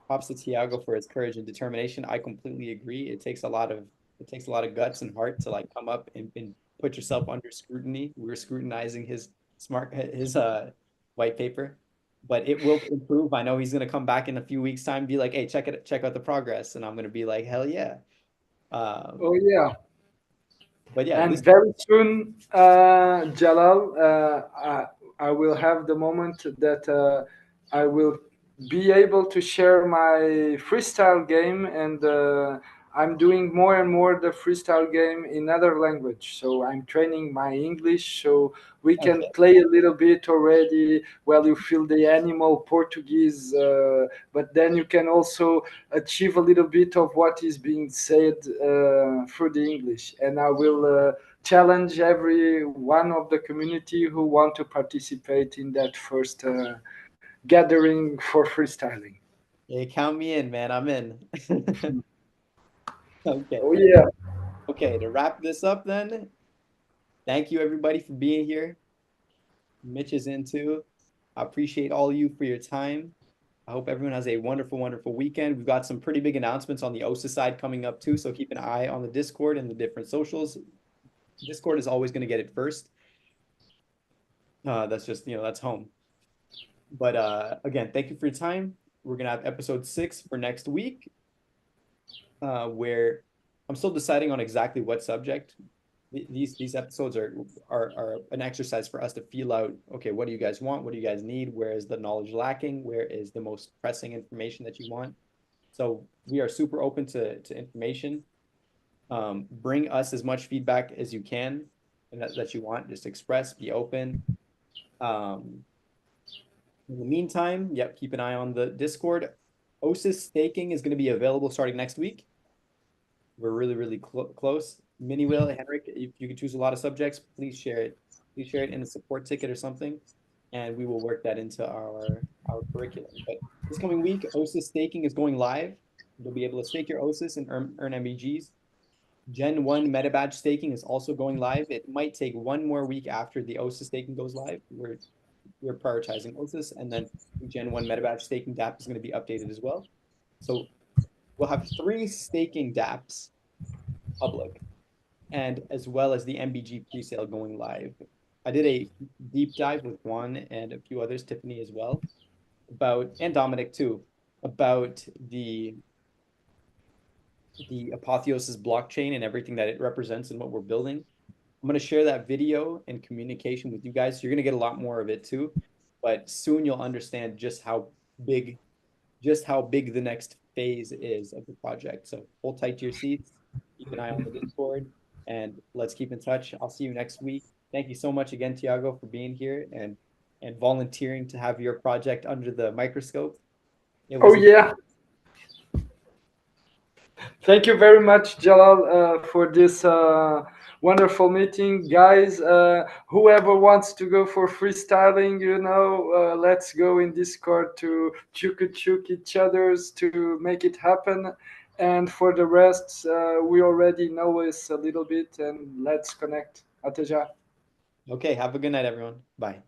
Props to Tiago for his courage and determination. I completely agree. It takes a lot of guts and heart to like come up and put yourself under scrutiny. We were scrutinizing his white paper, but it will improve. I know he's gonna come back in a few weeks' time, and be like, "Hey, check out the progress," and I'm gonna be like, "Hell yeah!" Um, Oh, yeah. but yeah, And this very soon, Jalal, I will have the moment that I will be able to share my freestyle game, and I'm doing more and more the freestyle game in other language. So I'm training my English, so we can okay. play a little bit already while you feel the animal Portuguese, but then you can also achieve a little bit of what is being said through the English. And I will challenge every one of the community who want to participate in that first gathering for freestyling. Yeah, count me in, man. I'm in. Okay. Oh yeah. Okay, to wrap this up then, thank you everybody for being here. Mitch is in too. I appreciate all of you for your time. I hope everyone has a wonderful, wonderful weekend. We've got some pretty big announcements on the OSIS side coming up too, so keep an eye on the Discord and the different socials. Discord is always going to get it first. That's just, that's home. But again, thank you for your time. We're going to have episode 6 for next week, where I'm still deciding on exactly what subject. these episodes are an exercise for us to feel out, okay, what do you guys want? What do you guys need? Where is the knowledge lacking? Where is the most pressing information that you want? So we are super open to information. Bring us as much feedback as you can and that you want. Just express, be open. Um, in the meantime, yep, keep an eye on the Discord. OSIS staking is going to be available starting next week. We're really, really close. Mini Will, Henrik, if you can choose a lot of subjects, please share it. Please share it in a support ticket or something, and we will work that into our curriculum. But this coming week, OSIS staking is going live. You'll be able to stake your OSIS and earn MBGs. Gen 1 meta badge staking is also going live. It might take one more week after the OSIS staking goes live. We're prioritizing OSIS, and then Gen 1 meta badge staking DApp is going to be updated as well. So we'll have 3 staking DApps public, and as well as the MBG presale going live. I did a deep dive with Juan and a few others, Tiffany as well, and Dominic too, about the Apotheosis blockchain and everything that it represents and what we're building. I'm going to share that video and communication with you guys. You're going to get a lot more of it too, but soon you'll understand big just how big the next phase is of the project. So hold tight to your seats, keep an eye on the Discord, and let's keep in touch. I'll see you next week. Thank you so much again, Tiago, for being here and volunteering to have your project under the microscope. It Oh was a yeah, thank you very much, Jalal, for this wonderful meeting, guys. Whoever wants to go for freestyling, let's go in Discord to chuk each other's to make it happen. And for the rest, we already know us a little bit, and let's connect. Ateja. Okay, have a good night, everyone. Bye.